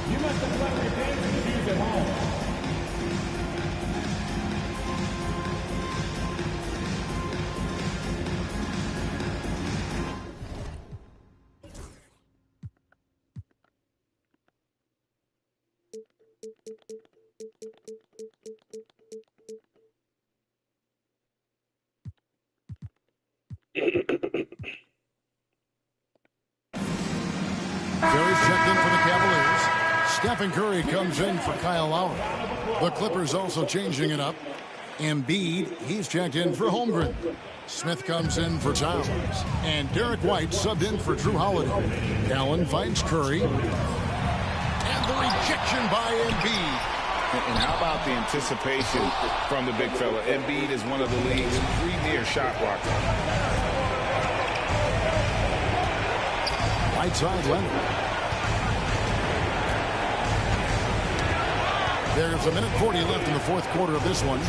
You must have left your dancing shoes at home. Curry's checked in for the Cavaliers. Stephen Curry comes in for Kyle Lowry. The Clippers also changing it up. Embiid, he's checked in for Holmgren. Smith comes in for Towns. And Derek White subbed in for Drew Holiday. Allen finds Curry. And the rejection by Embiid. And how about the anticipation from the big fella? Embiid is one of the league's premier shot blockers. Right side Leonard. There's a minute 40 left in the fourth quarter of this one.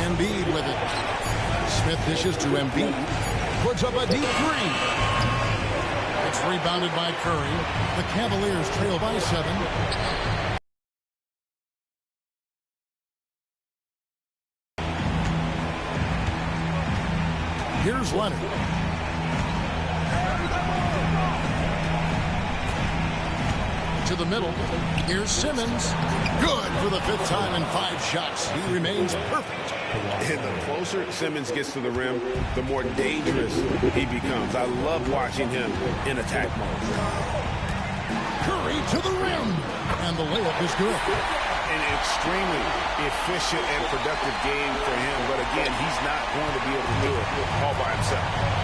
Embiid with it. Smith dishes to Embiid. Puts up a deep three. It's rebounded by Curry. The Cavaliers trail by 7. Here's Leonard. To the middle. Here's Simmons. Good for the 5th time in 5 shots. He remains perfect. And the closer Simmons gets to the rim, the more dangerous he becomes. I love watching him in attack mode. Curry to the rim. And the layup is good. An extremely efficient and productive game for him. But again, he's not going to be able to do it all by himself.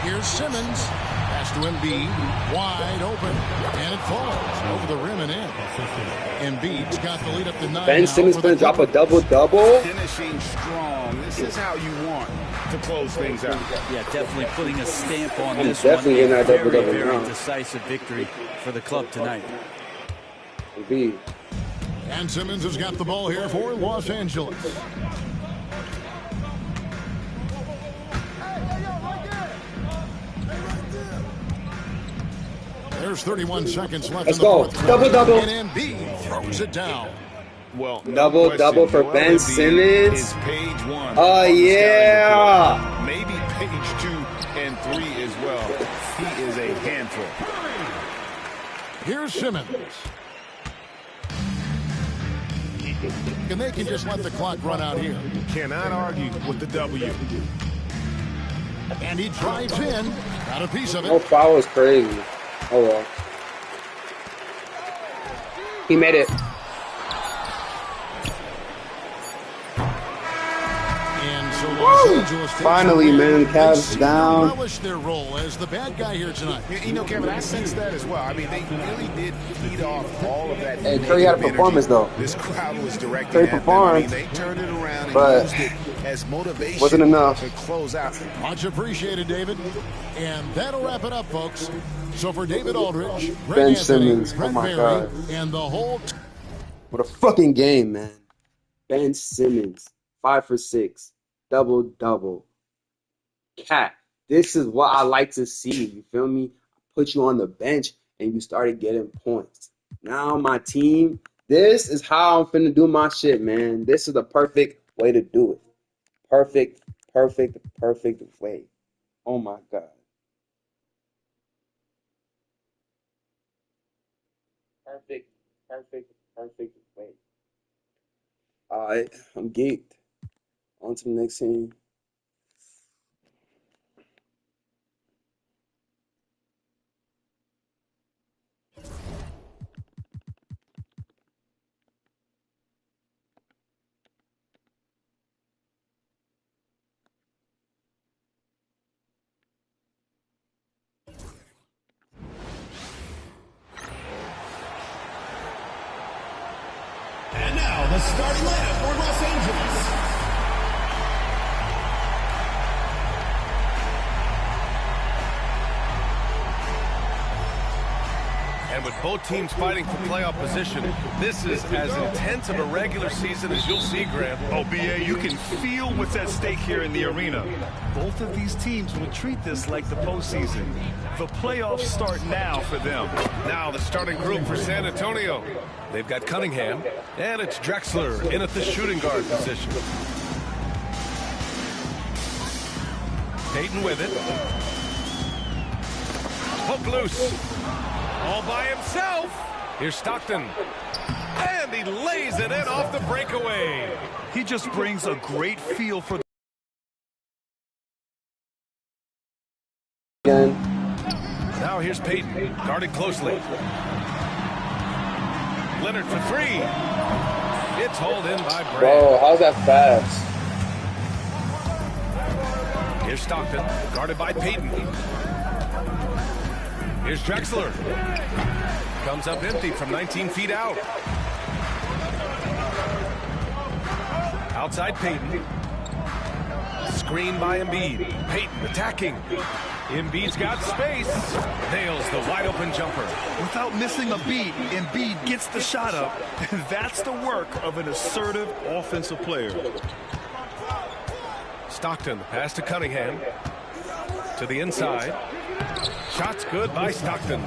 Here's Simmons. Pass to Embiid. Wide open. And it falls over the rim and in. Embiid's got the lead up to 9. Ben Simmons going to drop a double-double. Finishing strong. This is how you want to close things out. Yeah, definitely putting a stamp on this definitely one. In that double-double very now. decisive victory for the club tonight. Embiid. And Simmons has got the ball here for Los Angeles. There's 31 seconds left in the fourth quarter. Double-double. And Embiid throws it down. Well, Double-double for Joel Ben Embiid Simmons. is page 1. Oh, yeah. Maybe page 2 and 3 as well. He is a handful. Here's Simmons. And they can just let the clock run out here. Cannot argue with the W. And he drives in. Got a piece of it. Oh, foul is crazy. Oh, well. He made it. And so Los Angeles takes Finally, the man, win. Cavs They seem to down. relish their role as the bad guy here tonight. You know, Kevin, I sense that as well. I mean, they really did feed off all of that. Hey, Curry had a performance, though. This crowd was directed Curry at them. performed. I mean, they turned it around and But used it as motivation. wasn't enough. To close out. Much appreciated, David. And that'll wrap it up, folks. So for David Aldridge, Greg Ben Anthony, Simmons, Brett oh my Berry, God. and the whole What a fucking game, man. Ben Simmons, 5 for 6, double-double. Cat, this is what I like to see. You feel me? Put you on the bench and you started getting points. Now my team, this is how I'm finna do my shit, man. This is the perfect way to do it. Perfect way. Oh my God. Perfect way. All right, I'm geeked. On to the next scene. the starting lineup for Los Angeles. And with both teams fighting for playoff position, this is as intense of a regular season as you'll see, Grant. Oh, B.A., you can feel what's at stake here in the arena. Both of these teams will treat this like the postseason. The playoffs start now for them. Now the starting group for San Antonio. They've got Cunningham, and it's Drexler in at the shooting guard position. Payton with it. Poke loose. All by himself. Here's Stockton. And he lays it in off the breakaway. He just brings a great feel for Again. Now here's Payton, guarded closely. Leonard for three. It's hauled in by Brand. Bro, how's that fast? Here's Stockton, guarded by Payton. Here's Drexler. Comes up empty from 19 feet out. Outside Payton. Screen by Embiid. Payton attacking. Embiid's got space. Nails the wide open jumper. without missing a beat. Embiid gets the shot up. That's the work of an assertive offensive player. Stockton, pass to Cunningham. To the inside. Shot's good by Stockton.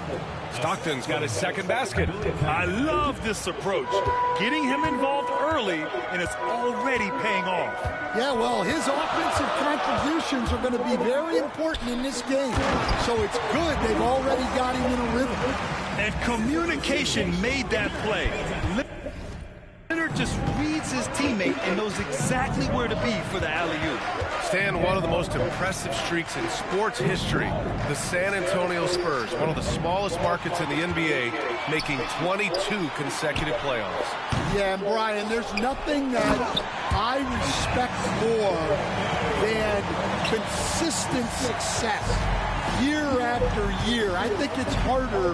Stockton's got his second basket. I love this approach. Getting him involved early, and it's already paying off. Yeah, well, his offensive contributions are going to be very important in this game. So it's good they've already got him in a rhythm. And communication made that play. Leonard just reads his teammate and knows exactly where to be for the alley-oop. Stan, one of the most impressive streaks in sports history. The San Antonio Spurs, one of the smallest markets in the NBA, making 22 consecutive playoffs. Yeah, and Brian, there's nothing that I respect more than consistent success year after year. I think it's harder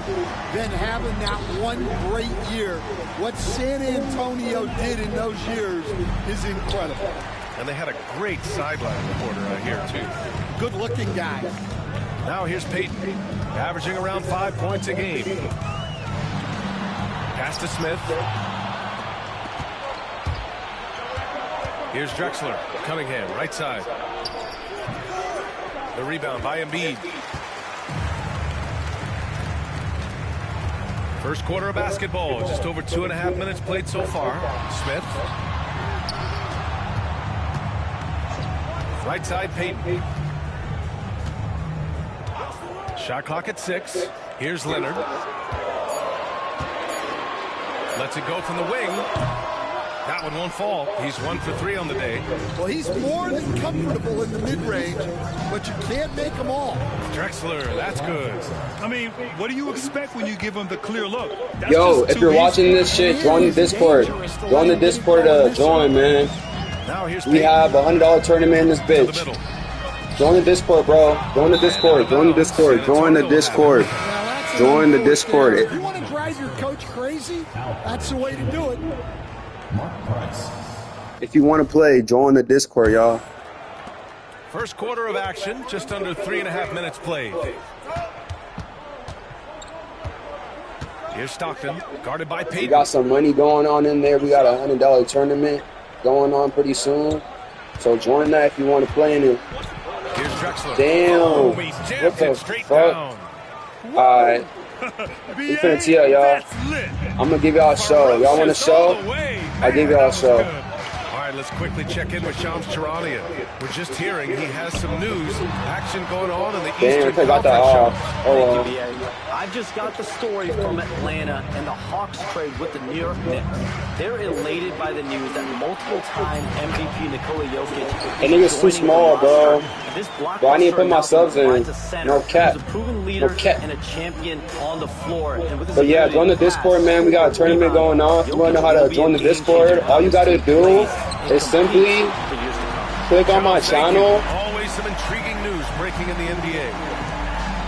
than having that one great year. What San Antonio did in those years is incredible. And they had a great sideline reporter here, too. Good-looking guy. Now here's Payton, averaging around 5 points a game. Pass to Smith. Here's Drexler. Cunningham, right side. The rebound by Embiid. First quarter of basketball, just over 2.5 minutes played so far. Smith. Right side, Payton. Shot clock at 6. Here's Leonard. Lets it go from the wing. That one won't fall. He's 1 for 3 on the day. Well, he's more than comfortable in the mid-range, but you can't make them all. Drexler, that's good. I mean, what do you expect when you give him the clear look? That's Yo, just if too you're easy. watching this shit, join the Discord. Join the Discord to join, man. Now here's We have a $100 tournament in this to the bitch. middle. Join the Discord, bro. Join the Discord. Join the Discord. Join the Discord. Join the Discord. If you want to drive your coach crazy, that's the way to do it. If you want to play, join the Discord, y'all. First quarter of action, just under 3.5 minutes played. Here's Stockton, guarded by We Payton. got some money going on in there. We got a $100 tournament going on pretty soon. So join that if you want to play in it. Here's Drexler. Damn. Oh, he What jammed the it straight fuck? down. Alright. We finna tell y'all. That's lit. I'm gonna give y'all a show. Y'all want a show? I'll give y'all a show. All right, let's quickly check in with Shams Charania. We're just hearing he has some news, action going on in the Damn, Eastern I got that Conference. off. Oh, Thank you, BA. I just got the story from Atlanta and the Hawks trade with the New York Knicks. They're elated by the news that multiple-time MVP Nikola Jokic That nigga's too small, bro. Bro, I need to put my subs in. No cap. He's a proven leader No cap. and a champion on the floor. And with his But yeah, ability join the to pass, Discord, man. We got a tournament going on. If you want to know how to join the Discord, all you got to do is simply click on my channel. Always some intriguing news breaking in the NBA.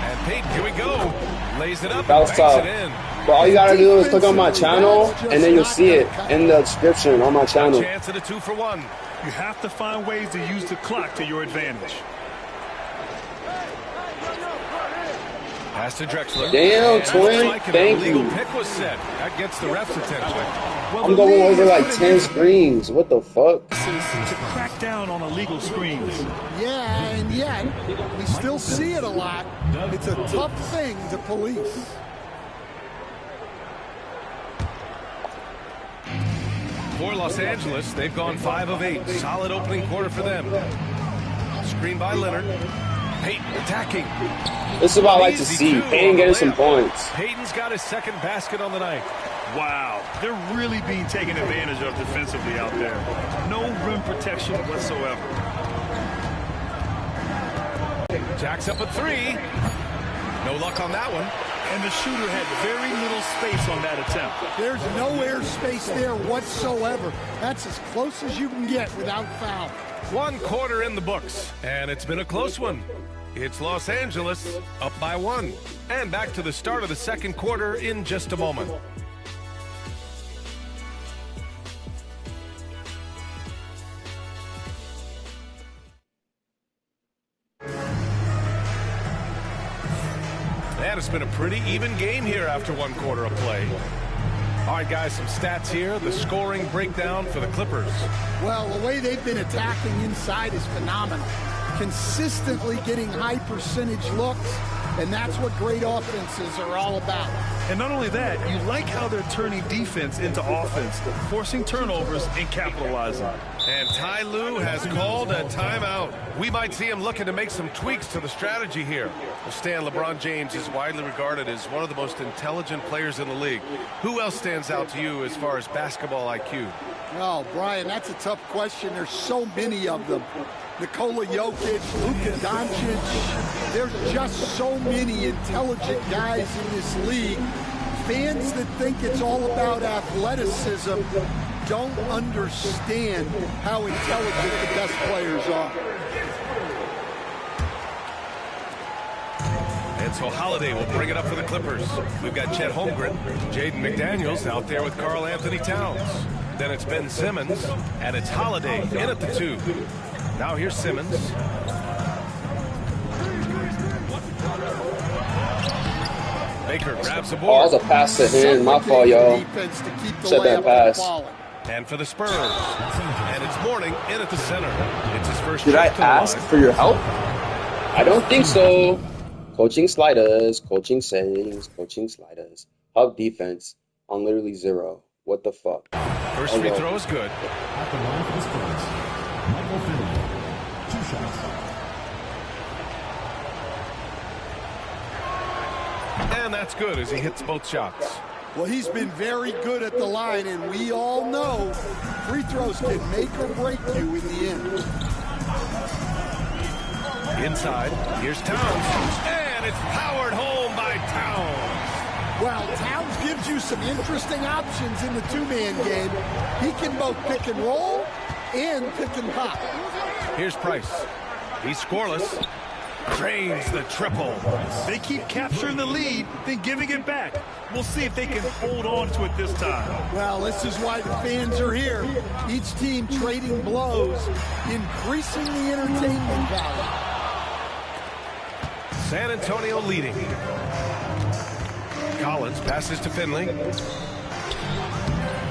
And Peyton, here we go. Lays it up That and was banks tough. it in. But all you gotta do is click on my channel, and then you'll see it in the description on my channel. Chance at a 2-for-1. You have to find ways to use the clock to your advantage. Pass to Drexler. Damn, twin. Like Thank you. Pick was set. That gets the ref's attention. Well, I'm going over like 10 screens. What the fuck? to crack down on illegal screens. Yeah, and yet we still see it a lot. It's a tough thing to police. For Los Angeles, they've gone 5 of 8. Solid opening quarter for them. Screen by Leonard. Peyton attacking. This is what I like to see. Peyton getting some points. Peyton's got his second basket on the night. Wow, they're really being taken advantage of defensively out there. No rim protection whatsoever. Jacks up a 3. No luck on that one. And the shooter had very little space on that attempt. There's no air space there whatsoever. That's as close as you can get without foul. 1 quarter in the books, and it's been a close one. It's Los Angeles up by 1. And back to the start of the second quarter in just a moment. And it's been a pretty even game here after 1 quarter of play. All right, guys, some stats here. The scoring breakdown for the Clippers. Well, the way they've been attacking inside is phenomenal. Consistently getting high percentage looks, and that's what great offenses are all about. And not only that, you like how they're turning defense into offense, forcing turnovers and capitalizing. And Ty Lue has called a timeout. We might see him looking to make some tweaks to the strategy here. Well, Stan, LeBron James is widely regarded as one of the most intelligent players in the league. Who else stands out to you as far as basketball IQ? Oh, Brian, that's a tough question. There's so many of them. Nikola Jokic, Luka Doncic. There's just so many intelligent guys in this league. Fans that think it's all about athleticism don't understand how intelligent the best players are. And so Holiday will bring it up for the Clippers. We've got Chet Holmgren, Jaden McDaniels out there with Karl Anthony Towns. Then it's Ben Simmons, and it's Holiday in at the 2. Now here's Simmons. Baker grabs the board. Oh, that was a pass to him. My fault, y'all. Set that pass. And for the Spurs. And it's Mourning in at the center. It's his first Did I trip to the ask line. for your help? I don't think so. Coaching sliders, coaching settings, coaching sliders. Hub defense on literally 0. What the fuck? First free throw is good. At the line for the Spurs, Michael Finley. 2 shots. And that's good as he hits both shots. Well, he's been very good at the line, and we all know free throws can make or break you in the end. Inside, here's Towns. And it's powered home by Towns. Well, Towns gives you some interesting options in the two-man game. He can both pick and roll and pick and pop. Here's Price. He's scoreless. Drains the triple. They keep capturing the lead, then giving it back. We'll see if they can hold on to it this time. Well, this is why the fans are here. Each team trading blows, increasing the entertainment value. San Antonio leading. Collins passes to Finley.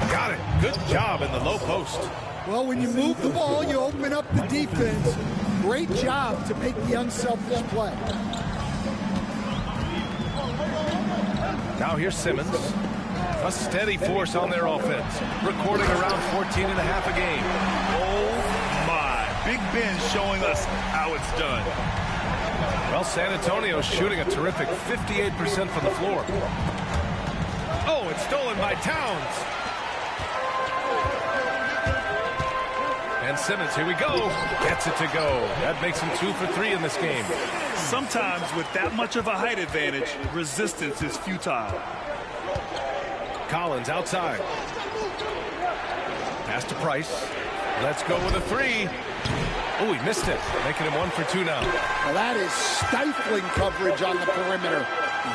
Got it. Good job in the low post. Well, when you move the ball, you open up the defense. Great job to make the unselfish play. Now here's Simmons. A steady force on their offense. Recording around 14 and a half a game. Oh, my. Big Ben showing us how it's done. Well, San Antonio's shooting a terrific 58% from the floor. Oh, it's stolen by Towns. And Simmons, here we go. Gets it to go. That makes him 2 for 3 in this game. Sometimes with that much of a height advantage, resistance is futile. Collins outside. Pass to Price. Let's go with a 3. Oh, he missed it, making him 1 for 2 now. Well, that is stifling coverage on the perimeter.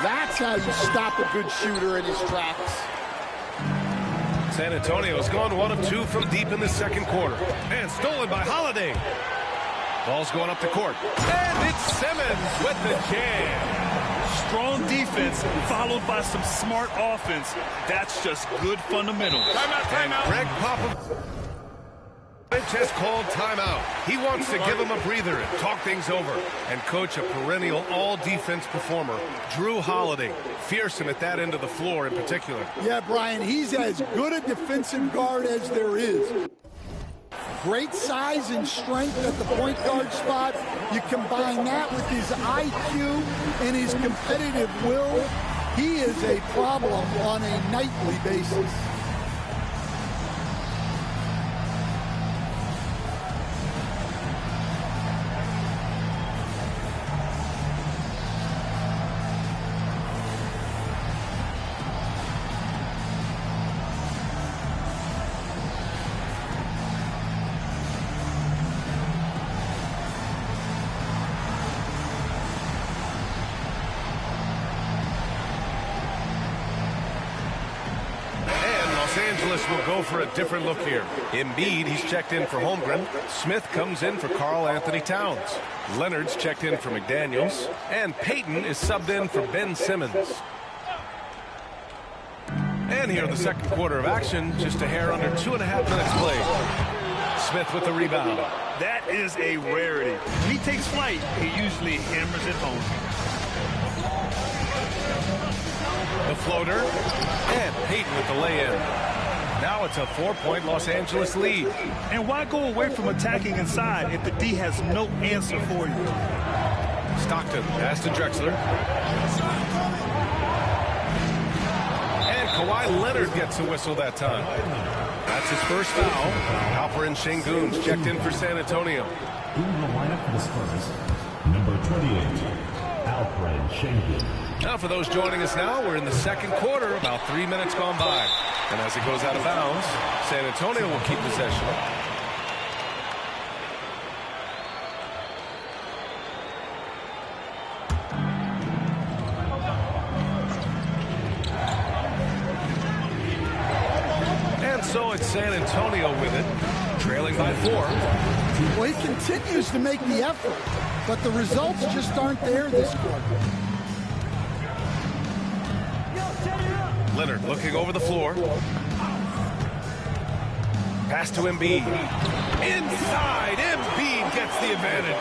That's how you stop a good shooter in his tracks. San Antonio's gone 1 of 2 from deep in the second quarter. And stolen by Holiday. Ball's going up the court. And it's Simmons with the jam. Strong defense followed by some smart offense. That's just good fundamentals. Timeout. Greg Popovich has called timeout. He wants to give him a breather and talk things over. And coach a perennial all-defense performer, Jrue Holiday. Fearsome at that end of the floor in particular. Yeah, Brian, he's as good a defensive guard as there is. Great size and strength at the point guard spot. You combine that with his IQ and his competitive will, he is a problem on a nightly basis. Will go for a different look here. Embiid, he's checked in for Holmgren. Smith comes in for Karl Anthony Towns. Leonard's checked in for McDaniels. And Payton is subbed in for Ben Simmons. And here in the second quarter of action, just a hair under 2.5 minutes played. Smith with the rebound. That is a rarity. When he takes flight, he usually hammers it home. The floater. And Payton with the lay-in. Now it's a 4-point Los Angeles lead. And why go away from attacking inside if the D has no answer for you? Stockton pass to Drexler. And Kawhi Leonard gets a whistle that time. That's his first foul. Alperen Sengun's checked in for San Antonio. In the lineup for the Spurs, number 28, Alperen Sengun. Now for those joining us now, we're in the second quarter, about 3 minutes gone by. And as it goes out of bounds, San Antonio will keep possession. And so it's San Antonio with it, trailing by 4. Well, he continues to make the effort, but the results just aren't there this quarter. Leonard looking over the floor. Pass to Embiid. Inside, Embiid gets the advantage.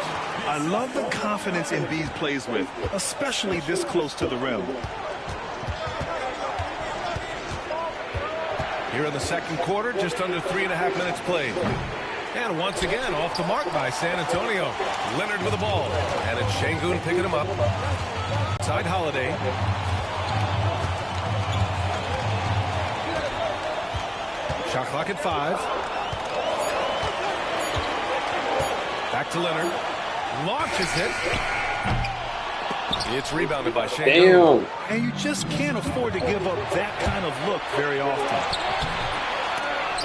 I love the confidence Embiid plays with, especially this close to the rim. Here in the second quarter, just under 3.5 minutes played. And once again, off the mark by San Antonio. Leonard with the ball. And it's Sengun picking him up. Side Holiday. Shot clock at 5. Back to Leonard. Launches it. It's rebounded by Sengun. Damn. And you just can't afford to give up that kind of look very often.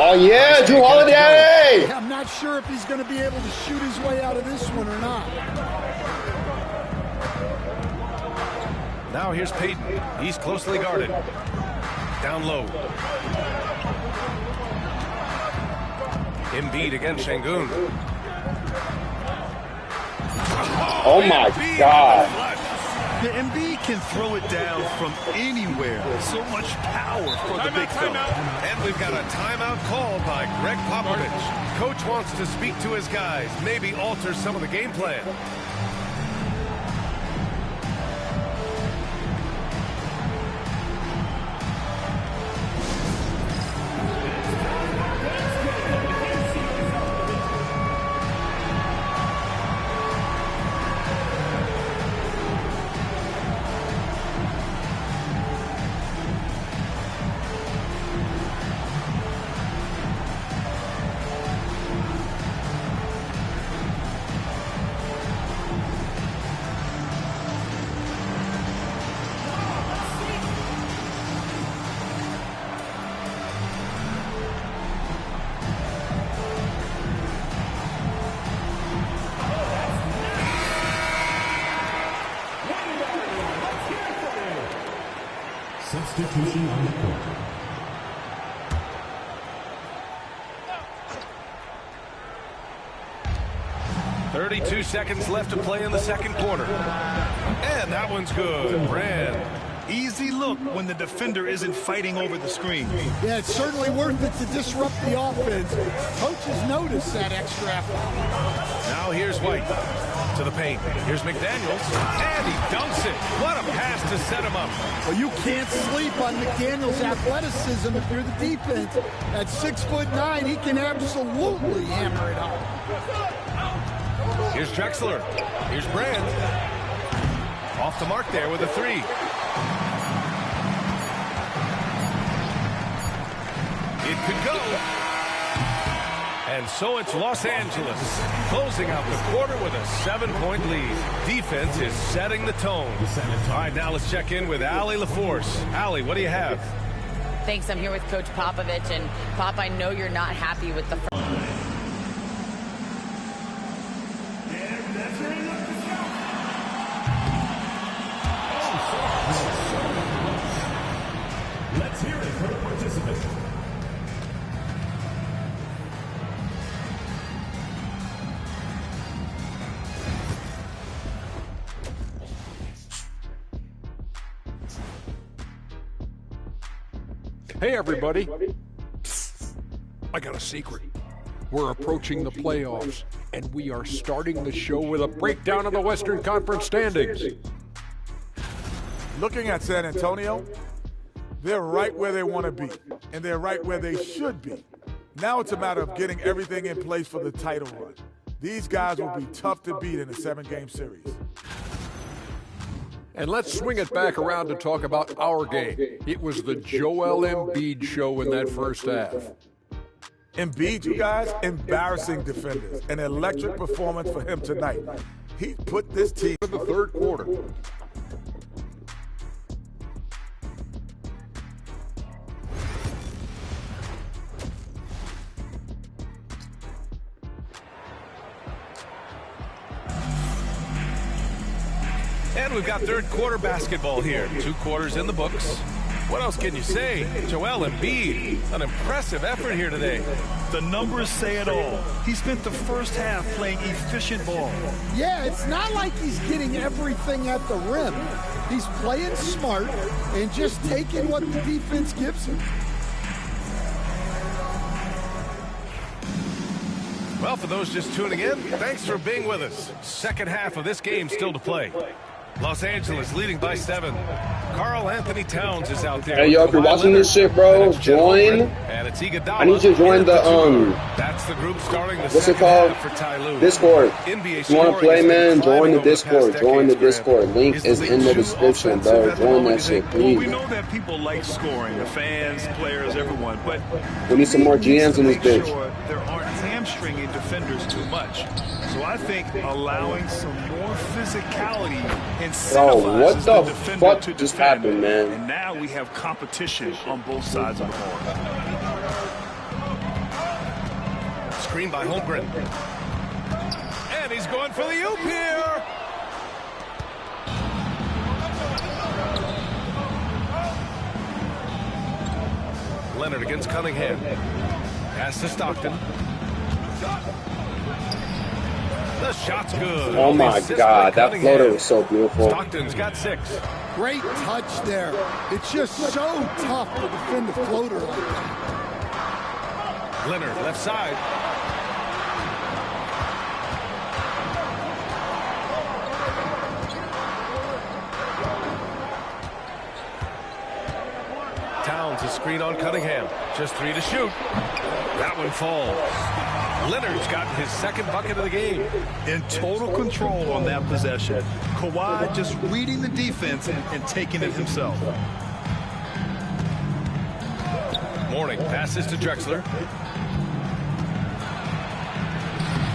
Oh, yeah, Jrue Holiday! I'm not sure if he's going to be able to shoot his way out of this one or not. Now here's Payton. He's closely guarded. Down low. Embiid against Sengun. Oh, my God. The Embiid can throw it down from anywhere. So much power for the big fella. And we've got a timeout called by Greg Popovich. Coach wants to speak to his guys, maybe alter some of the game plan. Substitution on the court. 32 seconds left to play in the second quarter. And that one's good. Brand. Easy look when the defender isn't fighting over the screen. Yeah, it's certainly worth it to disrupt the offense. Coaches notice that extra effort. Now here's White to the paint. Here's McDaniels, and he dunks it. What a pass to set him up. Well, you can't sleep on McDaniels' athleticism if you're the defense. At 6'9", he can absolutely hammer it home. Here's Drexler. Here's Brand. Off the mark there with a three. It could go. And so it's Los Angeles closing out the quarter with a 7-point lead. Defense is setting the tone. All right, now let's check in with Allie LaForce. Allie, what do you have? Thanks. I'm here with Coach Popovich. And, Pop, I know you're not happy with the Let's hear it for the participants. Hey, everybody. I got a secret. We're approaching the playoffs, and we are starting the show with a breakdown of the Western Conference standings. Looking at San Antonio, they're right where they want to be, and they're right where they should be. Now it's a matter of getting everything in place for the title run. These guys will be tough to beat in a 7-game series. And let's swing it back around to talk about our game. It was the Joel Embiid show in that first half. Embiid, you guys, embarrassing defenders. An electric performance for him tonight. He put this team in the third quarter. And we've got third quarter basketball here. 2 quarters in the books. What else can you say? Joel Embiid, an impressive effort here today. The numbers say it all. He spent the first half playing efficient ball. Yeah, it's not like he's getting everything at the rim. He's playing smart and just taking what the defense gives him. Well, for those just tuning in, thanks for being with us. Second half of this game still to play. Los Angeles leading by 7. Karl Anthony Towns is out there. Hey, yo, if you're watching this shit, bro, join. And it's Iguodala. I need you to join the, That's the group starting the what's it called? For Ty Lue. Discord. If you want to play, man, join the Discord. Join the Discord. Link is in the description, bro. Join that shit, please. We know that people like scoring, the fans, players, everyone, but we need some more GMs in this bitch. Sure there aren't hamstringing defenders too much. So I think allowing some more physicality incentivizes what the defender fuck to just defend. happened, man? And now we have competition on both sides of the ball. Screen by Holmgren. And he's going for the oop here. Leonard against Cunningham. Pass to Stockton. The shot's good. Oh my God, that floater was so beautiful. Stockton's got 6. Great touch there. It's just so tough to defend a floater like that. Leonard, left side. Towns is screen on Cunningham. Just 3 to shoot. That one falls. Leonard's gotten his second bucket of the game. In total control on that possession. Kawhi just reading the defense and taking it himself. Morning passes to Drexler.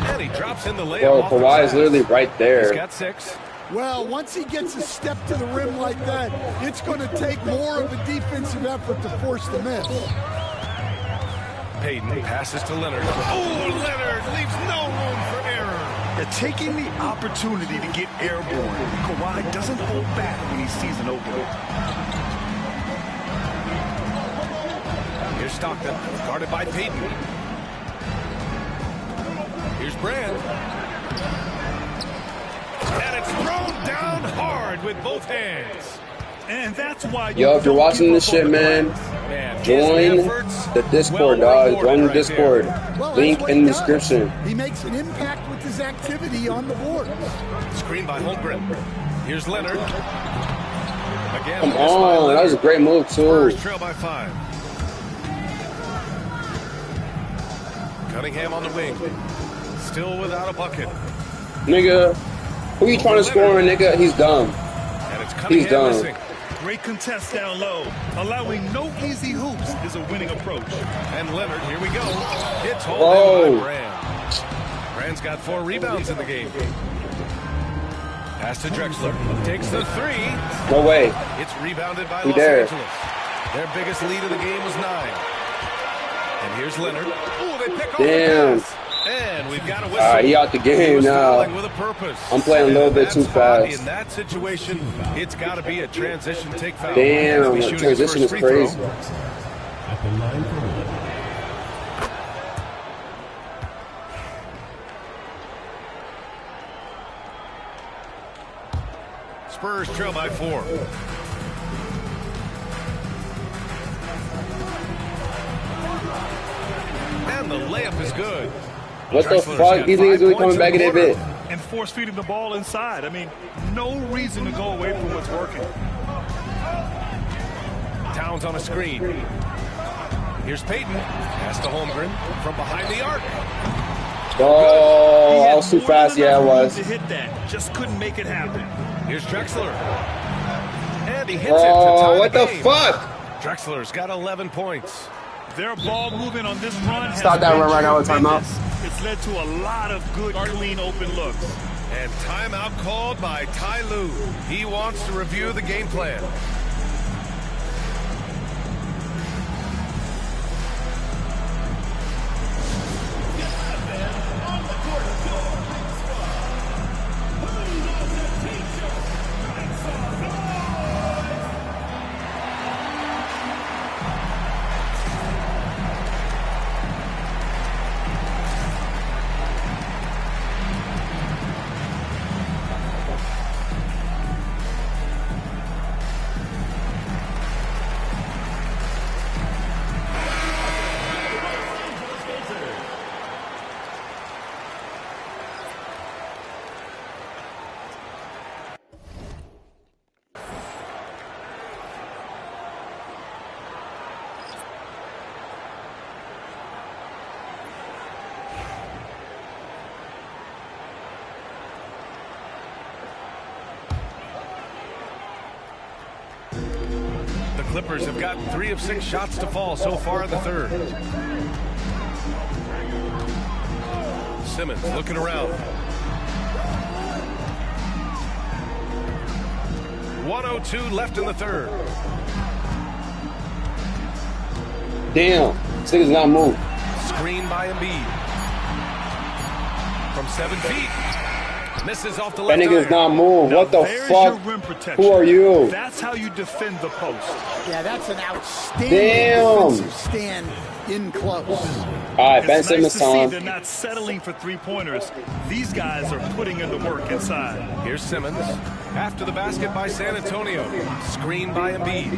And he drops in the layup. Bro, Kawhi is literally right there. He's got 6. Well, once he gets a step to the rim like that, it's going to take more of a defensive effort to force the miss. Payton passes to Leonard. Oh, Leonard leaves no room for error. They're taking the opportunity to get airborne. Kawhi doesn't hold back when he sees an opening. Here's Stockton, guarded by Payton. Here's Brand. And it's thrown down hard with both hands. And that's why yo, if you're watching this shit, man, join the Discord, dog. Join the Discord. Link in the description. He makes an impact with his activity on the board. Screen by Holmgren. Here's Leonard. Again, come on, that was a great move, too. Spurs trail by 5. Cunningham on the wing. Still without a bucket. Nigga, who you trying to score on, nigga? He's dumb. And it's He's dumb. missing. Great contest down low. Allowing no easy hoops is a winning approach. And Leonard, here we go. It's Whoa. holding by Brand. Brand's got 4 rebounds in the game. Pass to Drexler. Takes the 3. No way. It's rebounded by We Los there. Angeles. Their biggest lead of the game was 9. And here's Leonard. Ooh, they pick off the Damn. pass. And we've got a whistle. Alright, he out the game now. With a purpose. I'm playing a little bit too fast. In that situation, it's got to be a transition take foul. Damn, that transition is crazy. At the line for one. Spurs trail by 4. And the layup is good. What the fuck? These niggas really coming back in their bit. And force feeding the ball inside. I mean, no reason to go away from what's working. Towns on a screen. Here's Payton. Pass to Holmgren from behind the arc. Oh, I was too fast. Yeah, I was. To hit that, just couldn't make it happen. Here's Drexler. And he hits it to Oh, tie what the game. fuck? Drexler's got 11 points. Their ball movement on this run has Stop that been run right now with timeout. tremendous. It's led to a lot of good, clean, open looks. And timeout called by Ty Lue. He wants to review the game plan. Clippers have gotten 3 of 6 shots to fall so far in the third. Simmons looking around. 1:02 left in the third. Damn, this nigga's not moved. Screen by Embiid. From 7 feet. Misses off the That left nigga's iron. not moved. What the fuck? Who are you? That's how you defend the post. Yeah, that's an outstanding Damn. defensive stand in close. All right, Ben It's Simmons nice to see time. they're not settling for three-pointers. These guys are putting in the work inside. Here's Simmons. After the basket by San Antonio. Screen by Embiid.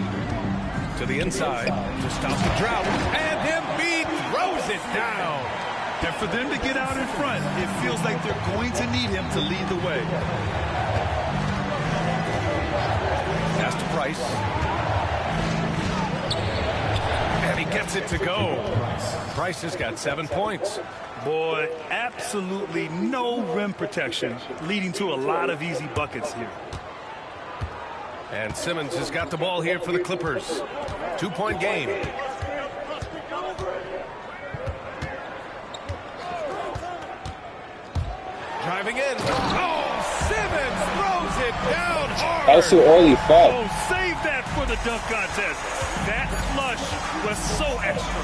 To the inside to stop the drought. And Embiid throws it down. And for them to get out in front, it feels like they're going to need him to lead the way. Pass to Price. And he gets it to go. Price has got 7 points. Boy, absolutely no rim protection, leading to a lot of easy buckets here. And Simmons has got the ball here for the Clippers. 2-point game. Driving in. Oh, Simmons throws it down hard. That was too early. Fuck. Oh, save that for the dunk contest. That flush was so extra.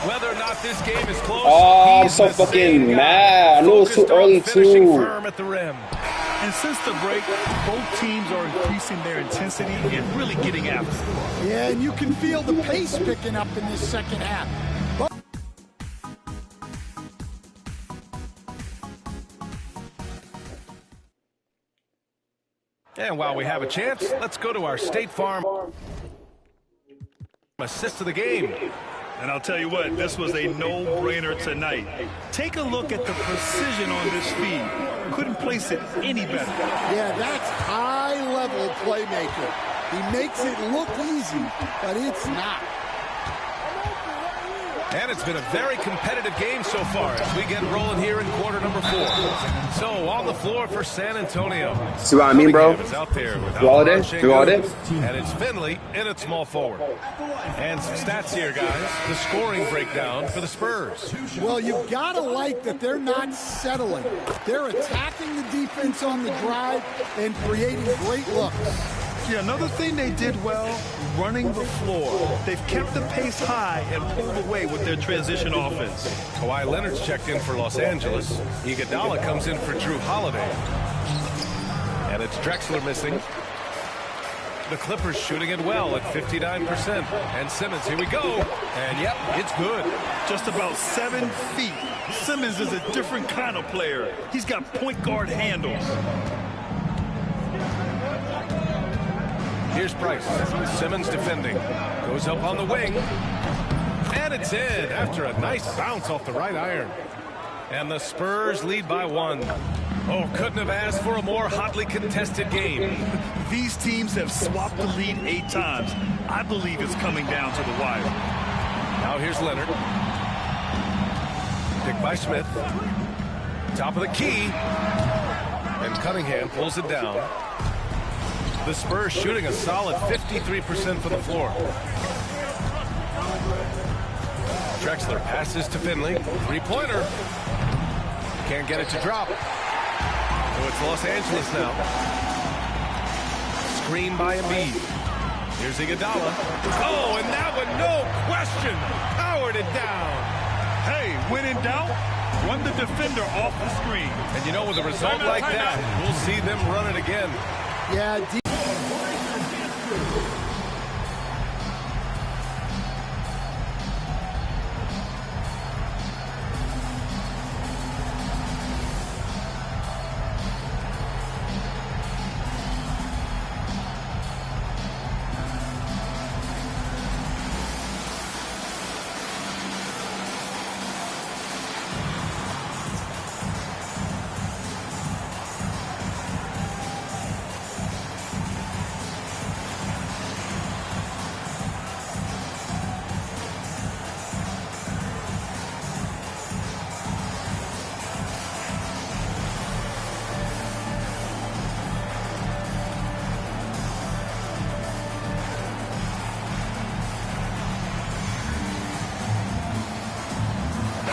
Whether or not this game is close, Oh, I'm he's so the same fucking guy, mad. I knew it was too focused on early finishing too. firm at the rim. And since the break, both teams are increasing their intensity and really getting after it. Yeah, and you can feel the pace picking up in this second half. And while we have a chance, let's go to our State Farm assist of the game. And I'll tell you what, this was a no-brainer tonight. Take a look at the precision on this feed. Couldn't place it any better. Yeah, that's high-level playmaker. He makes it look easy, but it's not. And it's been a very competitive game so far as we get rolling here in quarter number 4. So on the floor for San Antonio. See what I mean, bro? Is out there with Do all this? Do all this? And it's Finley in at small forward. And some stats here, guys. The scoring breakdown for the Spurs. Well, you've got to like that they're not settling. They're attacking the defense on the drive and creating great looks. Yeah, another thing they did well, running the floor. They've kept the pace high and pulled away with their transition offense. Kawhi Leonard's checked in for Los Angeles. Iguodala comes in for Drew Holiday. And it's Drexler missing. The Clippers shooting it well at 59%. And Simmons, here we go. And yep, it's good. Just about 7 feet. Simmons is a different kind of player. He's got point guard handles. Here's Price. Simmons defending. Goes up on the wing. And it's in after a nice bounce off the right iron. And the Spurs lead by 1. Oh, couldn't have asked for a more hotly contested game. These teams have swapped the lead 8 times. I believe it's coming down to the wire. Now here's Leonard. Picked by Smith. Top of the key. And Cunningham pulls it down. The Spurs shooting a solid 53% from the floor. Drexler passes to Finley. 3-pointer. Can't get it to drop. So it's Los Angeles now. Screen by Embiid. Here's Iguodala. Oh, and that one, no question, powered it down. Hey, when in doubt, run the defender off the screen. And you know, with a result like that, we'll see them run it again. Yeah,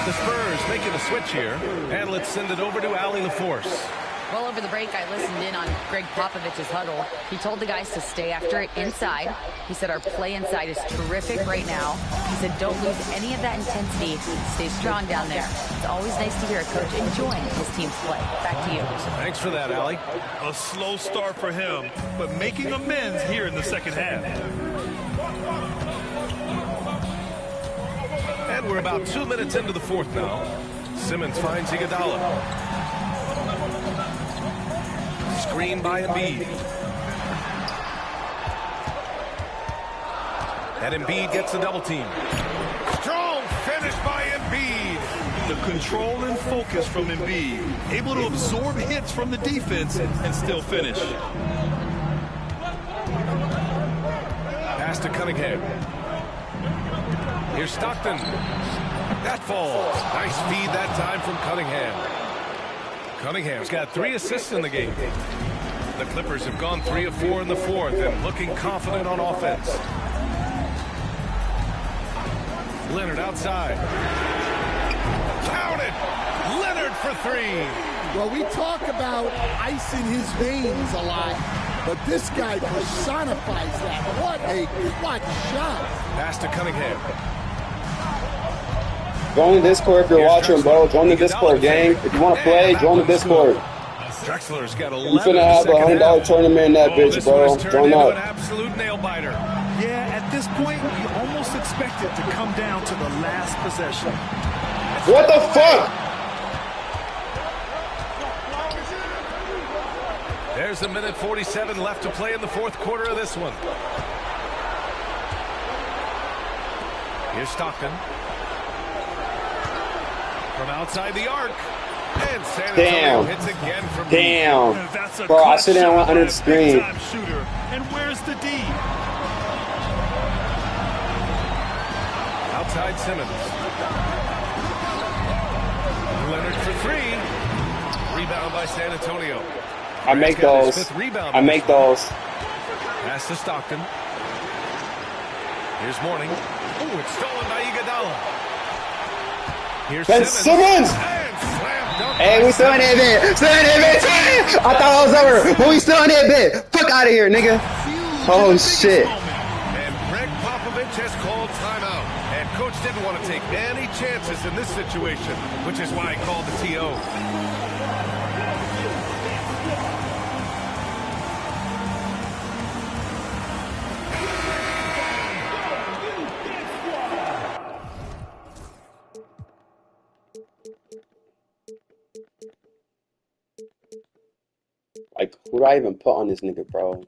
The Spurs making a switch here, and let's send it over to Allie LaForce. Well, over the break, I listened in on Greg Popovich's huddle. He told the guys to stay after it inside. He said our play inside is terrific right now. He said don't lose any of that intensity. Stay strong down there. It's always nice to hear a coach enjoying his team's play. Back to you. Thanks for that, Allie. A slow start for him, but making amends here in the second half. And we're about 2 minutes into the fourth now. Simmons finds Iguodala. Screen by Embiid. And Embiid gets a double team. Strong finish by Embiid. The control and focus from Embiid. Able to absorb hits from the defense and still finish. Pass to Cunningham. Here's Stockton. That falls. Nice feed that time from Cunningham. Cunningham's got 3 assists in the game. The Clippers have gone 3 of 4 in the fourth and looking confident on offense. Leonard outside. Count it! Leonard for 3. Well, we talk about ice in his veins a lot, but this guy personifies that. What a clutch shot. Pass to Cunningham. Join the Discord if you're watching, bro. Join the Discord, gang. If you want to play, join the Discord. Drexler's got 11 You finna have a $100 tournament in that bitch, bro. Join up. An absolute nail biter. Yeah, at this point, you almost expect it to come down to the last possession. What the fuck? There's a minute 47 left to play in the fourth quarter of this one. Here's Stockton. From outside the arc. And San Antonio hits again from Damn. Bro, I should have went under the screen. Shooter. And where's the D? Outside Simmons. Leonard for three. Rebound by San Antonio. I make those. I make those. Pass to Stockton. Here's Mourning. Oh, it's stolen by Iguodala. Here's Ben Simmons. Hey, we still in that bit. Still in that bit. I thought it was over, but we still in that bit. Fuck out of here, nigga. Oh, shit. And Greg Popovich has called timeout. And coach didn't want to take any chances in this situation, which is why he called the TO. Like, who do I even put on this nigga, bro?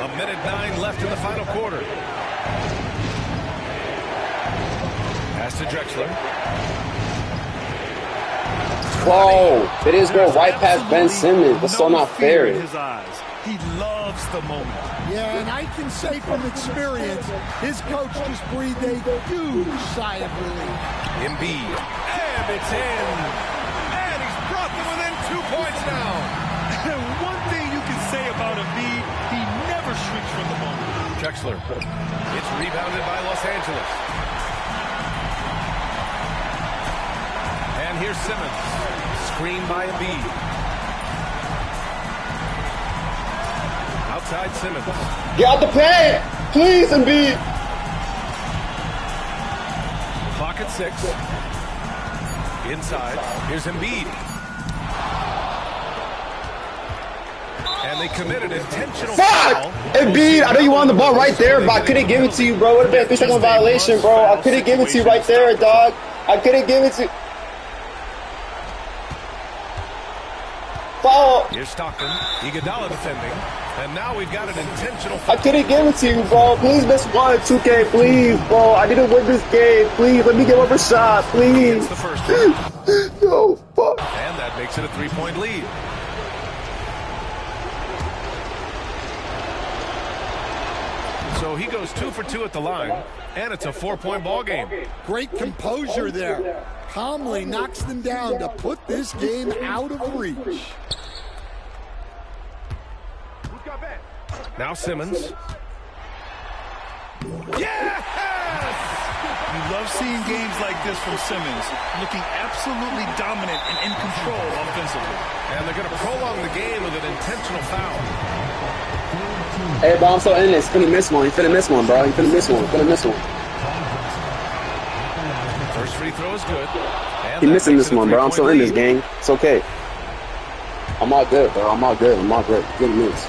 A minute 9 left in the final quarter. Pass to Drexler. Whoa, it is going right past Ben Simmons. That's so not fair. In his eyes. He loves the moment. Yeah, and I can say from experience, his coach just breathed a huge sigh of relief. Embiid. And it's in. And he's brought them within 2 points now. One thing you can say about Embiid, he never shrinks from the moment. Drexler. It's rebounded by Los Angeles. And here's Simmons. Screen by Embiid. Outside Simmons. Get out the paint! Please, Embiid! Clock at 6. Inside. Here's Embiid. And they committed intentional foul. Embiid, I know you wanted the ball right there, but I couldn't give it to you, bro. It would have been a 3-second violation, bro. I couldn't give it to you right there, dog. I couldn't give it to you. Foul. Here's Stockton. Iguodala defending. And now we've got an intentional foul. I couldn't give it to you, bro. Please miss one, 2K, please, bro. I didn't win this game. Please, let me get over shot, please. The first one. No, fuck. And that makes it a 3-point lead. So he goes 2 for 2 at the line, and it's a 4-point ball game. Great composure there. Calmly knocks them down to put this game out of reach. Now Simmons. Yes! You love seeing games like this from Simmons, looking absolutely dominant and in control offensively. And they're going to prolong the game with an intentional foul. Hey, bro, I'm so in this. Finna miss one. He finna miss one, bro. He finna miss one. Finna miss one. First free throw is good. He missing this one, bro. I'm so in this game. It's okay. I'm all good, bro. I'm all good. I'm all good. Good news.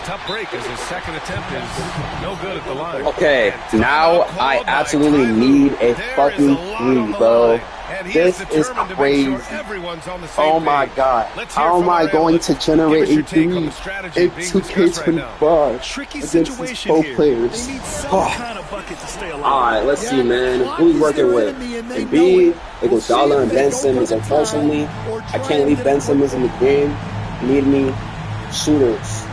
Tough break as his second attempt is no good at the line. Okay, now I absolutely need a fucking three, bro. This is crazy. Oh my god. How am I going to generate a three in 2K25 against these pro players? Alright, let's see, man. Who we working with? Embiid, Iguodala, and Ben Simmons. Unfortunately, I can't leave Ben Simmons in the game. Need me shooters.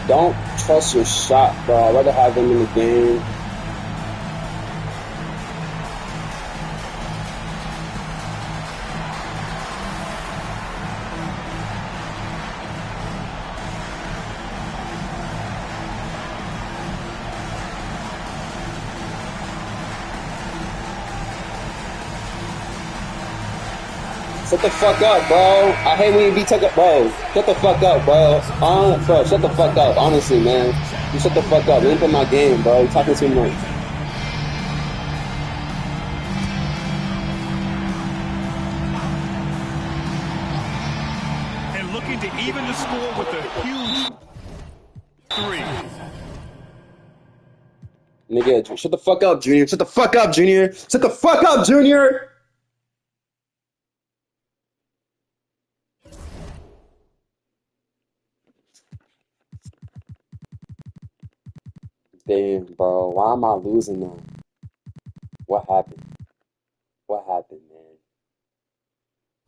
Don't trust your shot, bro. I'd rather have them in the game. Shut the fuck up, bro. I hate when you be took up, bro. Shut the fuck up, bro. Bro, shut the fuck up. Honestly, man. You shut the fuck up. You ain't put my game, bro. You talking too much. And looking to even the score with a huge 3. Nigga, shut the fuck up, Junior. Shut the fuck up, Junior. Shut the fuck up, Junior. Damn, bro. Why am I losing now? What happened? What happened, man?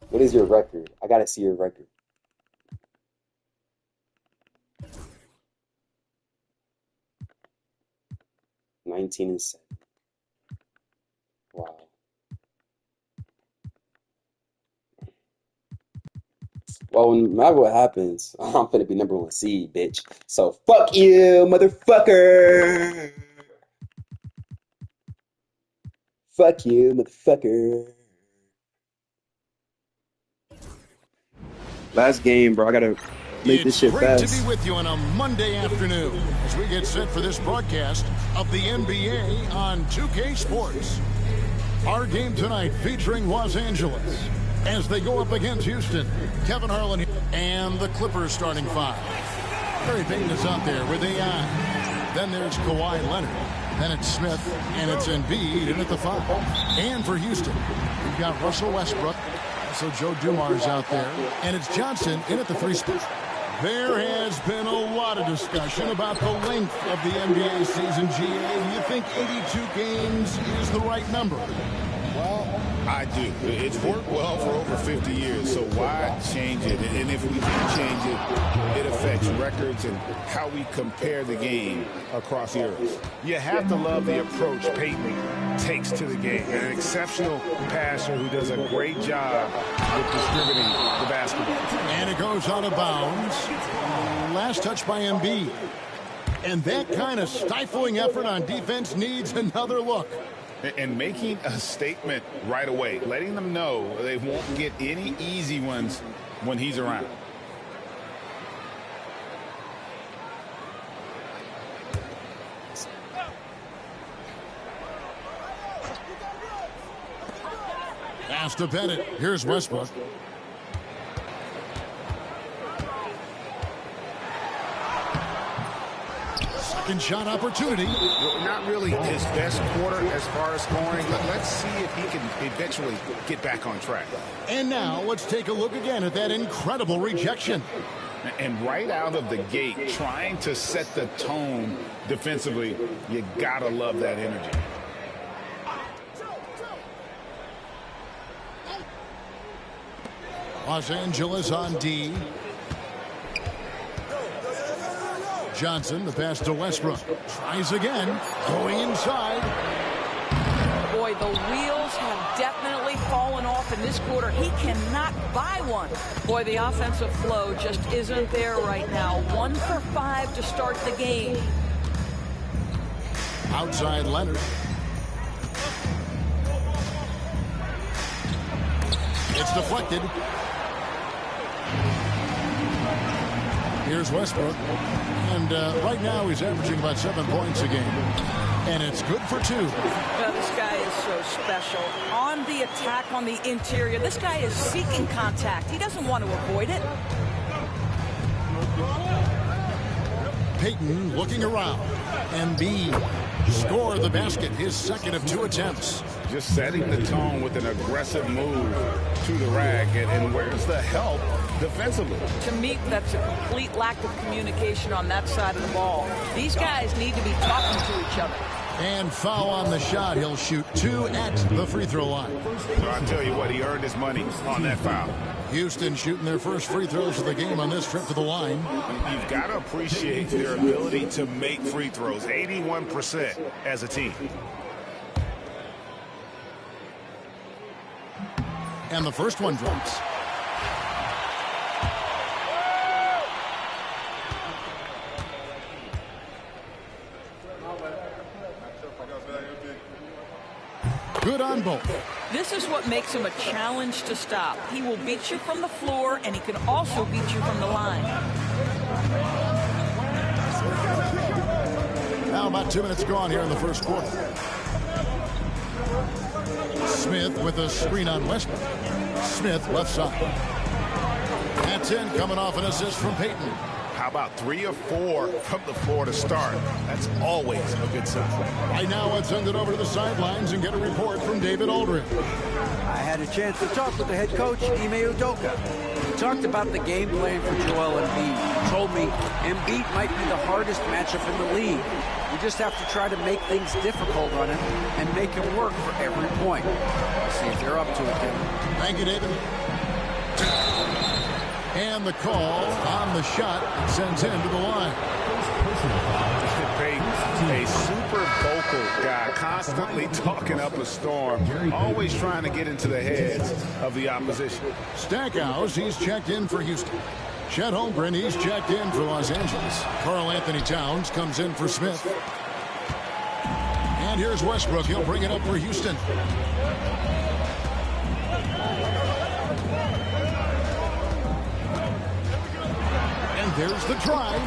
What is your record? I gotta see your record. (19-7). Wow. Well, no matter what happens, I'm gonna be #1 seed, bitch. So fuck you, motherfucker. Fuck you, motherfucker. Last game, bro. I gotta make this shit fast. It's great to be with you on a Monday afternoon as we get set for this broadcast of the NBA on 2K Sports. Our game tonight featuring Los Angeles as they go up against Houston. Kevin Harlan and the Clippers starting 5. Gary Payton is out there with AI. Then there's Kawhi Leonard. Then it's Smith, and it's Embiid in at the 5. And for Houston, we've got Russell Westbrook. Also Joe Dumars out there. And it's Johnson in at the 3 spot. There has been a lot of discussion about the length of the NBA season, GA. Do you think 82 games is the right number? Well, I do. It's worked well for over 50 years, so why change it? And if we do change it, it affects records and how we compare the game across eras. You have to love the approach Payton takes to the game. An exceptional passer who does a great job with distributing the basketball. And it goes out of bounds. Last touch by Embiid. And that kind of stifling effort on defense needs another look. And making a statement right away, letting them know they won't get any easy ones when he's around. Pass to Bennett. Here's Westbrook. Second shot opportunity. Not really his best quarter as far as scoring. Let's see if he can eventually get back on track. And now let's take a look again at that incredible rejection. And right out of the gate, trying to set the tone defensively, you gotta love that energy. Los Angeles on D. Johnson, the pass to Westbrook. Tries again. Going inside. Boy, the wheels have definitely fallen off in this quarter. He cannot buy one. Boy, the offensive flow just isn't there right now. 1 for 5 to start the game. Outside Leonard. It's deflected. Here's Westbrook. And right now he's averaging about 7 points a game. And it's good for 2. Well, this guy is so special. On the attack on the interior, this guy is seeking contact. He doesn't want to avoid it. Payton looking around. Embiid score the basket, his second of 2 attempts. Just setting the tone with an aggressive move to the rack. And where's the help defensively? To me, that's a complete lack of communication on that side of the ball. These guys need to be talking to each other. And foul on the shot. He'll shoot 2 at the free throw line. So I'll tell you what, he earned his money on that foul. Houston shooting their first free throws of the game on this trip to the line. You've got to appreciate their ability to make free throws. 81% as a team. And the first one drops. Good on both. This is what makes him a challenge to stop. He will beat you from the floor, and he can also beat you from the line. Now about 2 minutes gone here in the first quarter. Smith with a screen on Westbrook. Smith left side. That's in, coming off an assist from Payton. How about 3 or 4 from the floor to start? That's always a good sign. Right now, let's send it over to the sidelines and get a report from David Aldridge. I had a chance to talk with the head coach, Ime Udoka. He talked about the game plan for Joel Embiid. He told me Embiid might be the hardest matchup in the league. We just have to try to make things difficult on him and make him work for every point. We'll see if they're up to it, Kevin. Thank you, David. And the call on the shot sends him to the line. A super vocal guy, constantly talking up a storm, always trying to get into the heads of the opposition. Stackhouse, he's checked in for Houston. Chet Holmgren, he's checked in for Los Angeles. Karl Anthony Towns comes in for Smith. And here's Westbrook. He'll bring it up for Houston. And there's the drive.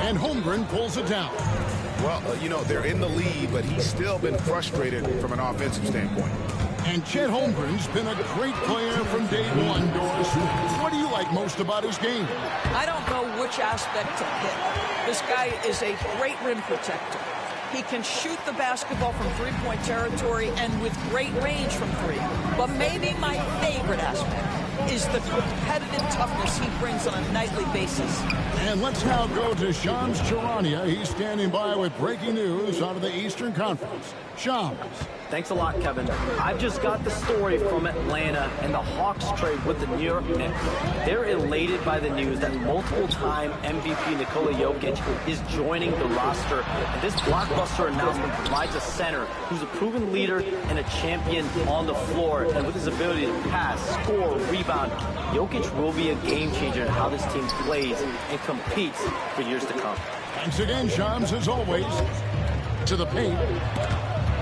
And Holmgren pulls it down. Well, you know, they're in the lead, but he's still been frustrated from an offensive standpoint. And Chet Holmgren's been a great player from day one, Doris. What do you like most about his game? I don't know which aspect to pick. This guy is a great rim protector. He can shoot the basketball from three-point territory and with great range from three. But maybe my favorite aspect is the competitive toughness he brings on a nightly basis. And let's now go to Shams Charania. He's standing by with breaking news out of the Eastern Conference. Shams. Thanks a lot, Kevin. I've just got the story from Atlanta and the Hawks trade with the New York Knicks. They're elated by the news that multiple-time MVP Nikola Jokic is joining the roster. And this blockbuster announcement provides a center who's a proven leader and a champion on the floor. And with his ability to pass, score, rebound, Jokic will be a game changer in how this team plays and competes for years to come. Thanks again, Shams, as always. To the paint.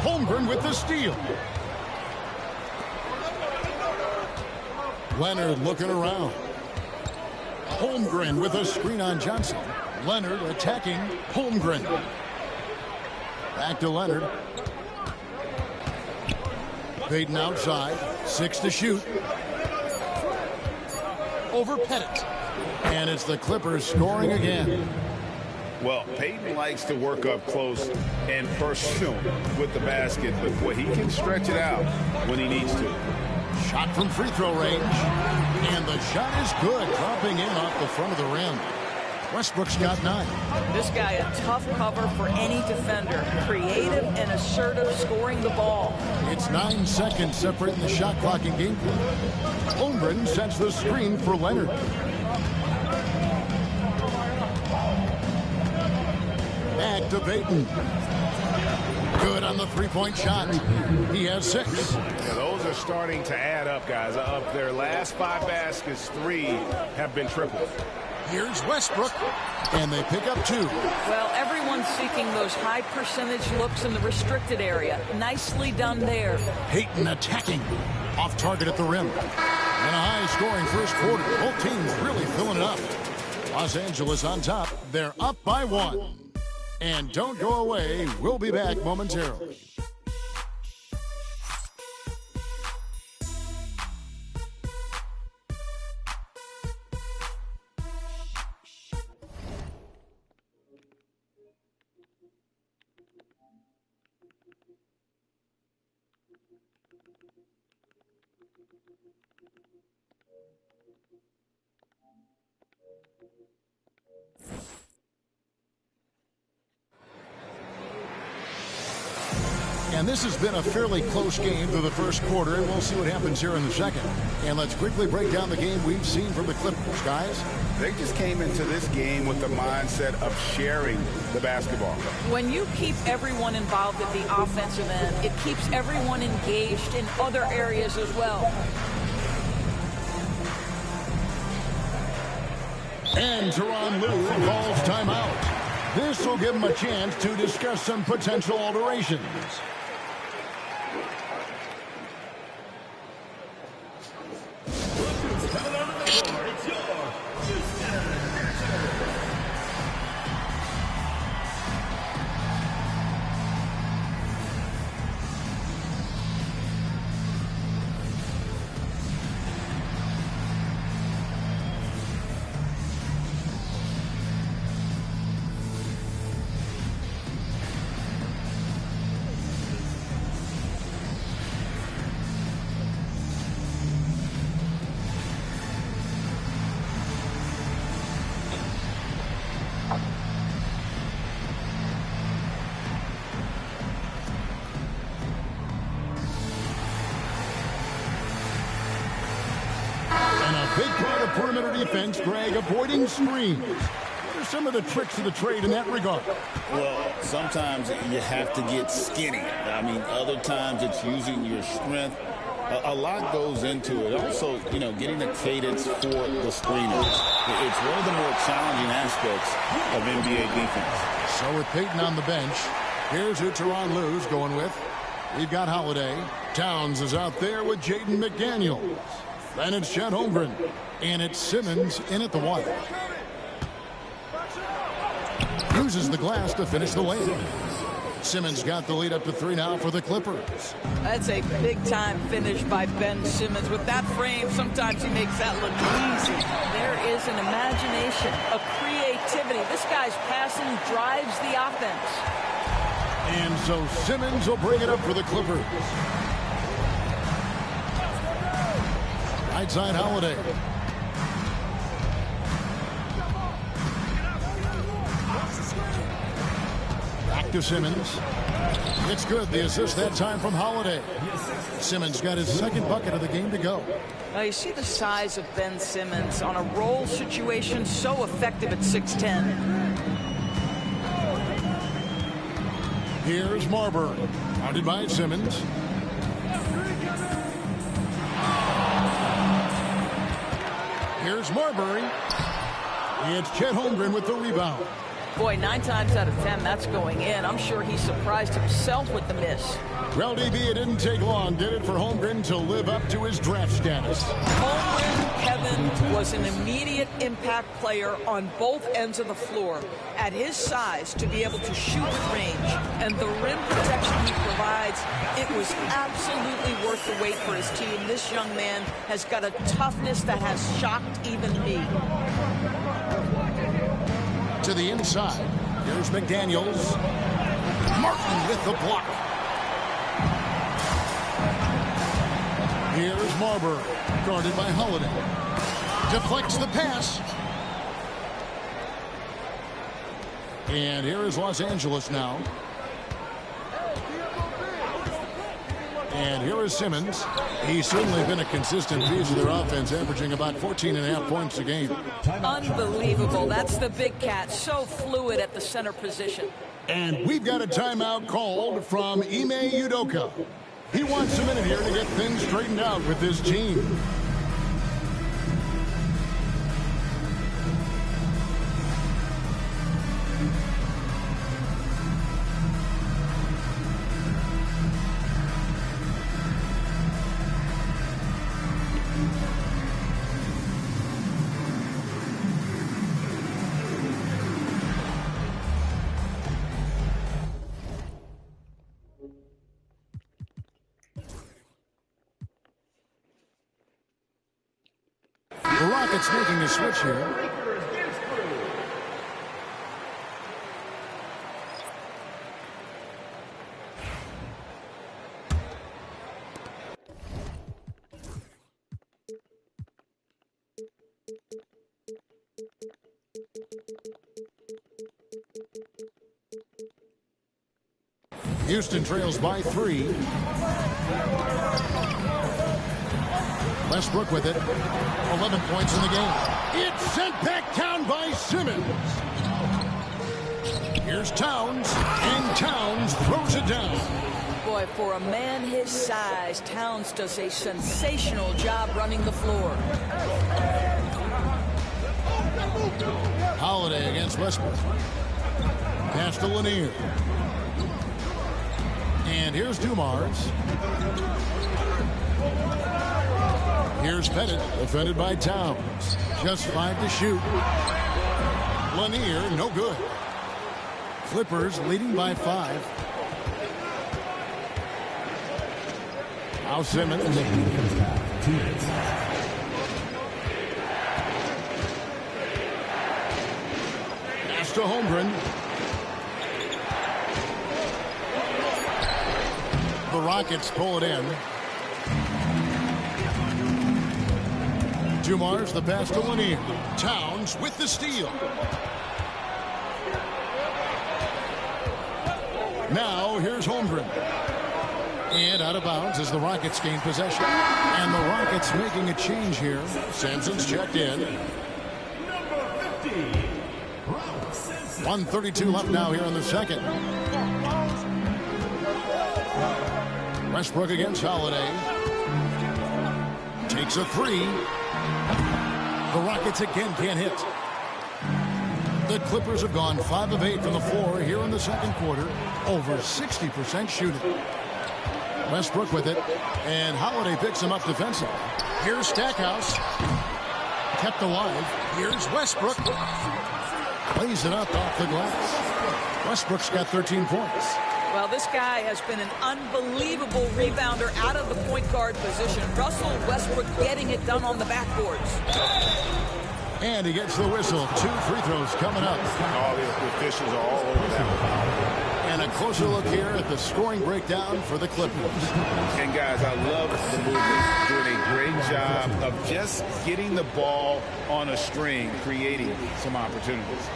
Holmgren with the steal. Leonard looking around. Holmgren with a screen on Johnson. Leonard attacking Holmgren. Back to Leonard. Payton outside. 6 to shoot. Over Pettit. And it's the Clippers scoring again. Well, Payton likes to work up close and personal with the basket, but boy, he can stretch it out when he needs to. Shot from free throw range. And the shot is good, dropping in off the front of the rim. Westbrook's got 9. This guy, a tough cover for any defender. Creative and assertive, scoring the ball. It's 9 seconds separating the shot clock and game clock. Holmgren sets the screen for Leonard. Back to Payton. Good on the three-point shot. He has 6. Yeah, those are starting to add up, guys. Of their last 5 baskets, 3 have been triples. Here's Westbrook, and they pick up 2. Well, everyone's seeking those high percentage looks in the restricted area. Nicely done there. Payton attacking. Off target at the rim. And a high-scoring first quarter. Both teams really filling it up. Los Angeles on top. They're up by 1. And don't go away. We'll be back momentarily. And this has been a fairly close game through the first quarter, and we'll see what happens here in the second. And let's quickly break down the game we've seen from the Clippers, guys. They just came into this game with the mindset of sharing the basketball. When you keep everyone involved at the offensive end, it keeps everyone engaged in other areas as well. And Tyronn Lue calls timeout. This will give him a chance to discuss some potential alterations. A big part of perimeter defense, Greg, avoiding screens. What are some of the tricks of the trade in that regard? Well, sometimes you have to get skinny. I mean, other times it's using your strength. A lot goes into it. Also, getting the cadence for the screeners. It's one of the more challenging aspects of NBA defense. So with Peyton on the bench, here's who Tyronn Lue's going with. We've got Holiday. Towns is out there with Jaden McDaniels. Then it's Chet Holmgren. And it's Simmons in at the one. Uses the glass to finish the layup. Simmons got the lead up to 3 now for the Clippers. That's a big-time finish by Ben Simmons. With that frame, sometimes he makes that look easy. There is an imagination, a creativity. This guy's passing drives the offense. And so Simmons will bring it up for the Clippers. Right side Holiday. Back to Simmons. It's good. The assist that time from Holiday. Simmons got his second bucket of the game to go. Now you see the size of Ben Simmons on a roll situation, so effective at 6'10". Here's Marbury. Guarded by Simmons. Here's Marbury. It's Chet Holmgren with the rebound. Boy, 9 times out of 10, that's going in. I'm sure he surprised himself with the miss. Well, DB, it didn't take long, did it, for Holmgren to live up to his draft status? Holmgren, Kevin, was an immediate impact player on both ends of the floor. At his size, to be able to shoot with range and the rim protection he provides, it was absolutely worth the wait for his team. This young man has got a toughness that has shocked even me. To the inside. Here's McDaniels. Martin with the block. Here's Marbury, guarded by Holiday. Deflects the pass. And here is Los Angeles now. And here is Simmons. He's certainly been a consistent piece of their offense, averaging about 14.5 points a game. Unbelievable. That's the big cat. So fluid at the center position. And we've got a timeout called from Ime Udoka. He wants a minute here to get things straightened out with his team. The Rockets making a switch here. Houston trails by 3. Westbrook with it. 11 points in the game. It's sent back down by Simmons. Here's Towns, and Towns throws it down. Boy, for a man his size, Towns does a sensational job running the floor. Holiday against Westbrook. Pass to Lanier. And here's Dumars. Here's Pettit, defended by Towns. Just 5 to shoot. Lanier, no good. Clippers leading by 5. Now Simmons. Pass to Holmgren. The Rockets pull it in. Dumars, the pass to Lanier. Towns with the steal. Now here's Holmgren. And out of bounds as the Rockets gain possession. And the Rockets making a change here. Sampson's checked in. 1:32 left now here in the second. Westbrook against Holiday. Takes a three. The Rockets again can't hit. The Clippers have gone 5 of 8 from the floor here in the second quarter. Over 60% shooting. Westbrook with it. And Holiday picks him up defensively. Here's Stackhouse. Kept alive. Here's Westbrook. Plays it up off the glass. Westbrook's got 13 points. Well, this guy has been an unbelievable rebounder out of the point guard position. Russell Westbrook getting it done on the backboards. And he gets the whistle. 2 free throws coming up. All the officials are all over that. And a closer look here at the scoring breakdown for the Clippers. And guys, I love the movement. Doing a great job of just getting the ball on a string, creating some opportunities.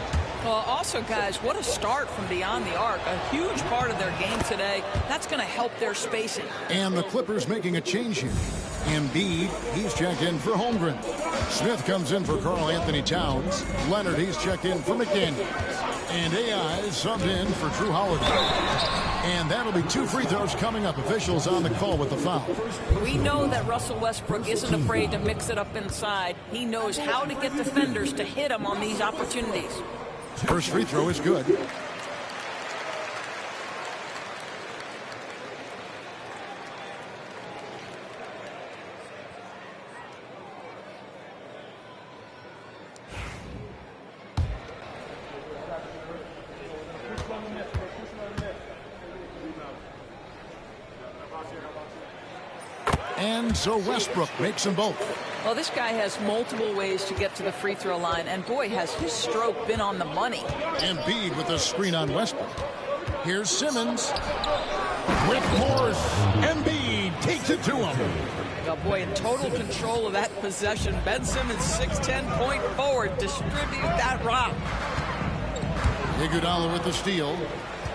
Well, also, guys, what a start from beyond the arc. A huge part of their game today. That's going to help their spacing. And the Clippers making a change here. Embiid, he's checked in for Holmgren. Smith comes in for Karl Anthony Towns. Leonard, he's checked in for McDaniels. And AI is subbed in for Drew Holiday. And that'll be 2 free throws coming up. Officials on the call with the foul. We know that Russell Westbrook isn't afraid to mix it up inside. He knows how to get defenders to hit him on these opportunities. First free throw is good. And so Westbrook makes them both. Well, this guy has multiple ways to get to the free throw line, and boy, has his stroke been on the money. Embiid with a screen on Westbrook. Here's Simmons. With Morris, Embiid takes it to him. Well, boy, in total control of that possession. Ben Simmons, 6'10", point forward, distribute that rock. Iguodala with the steal.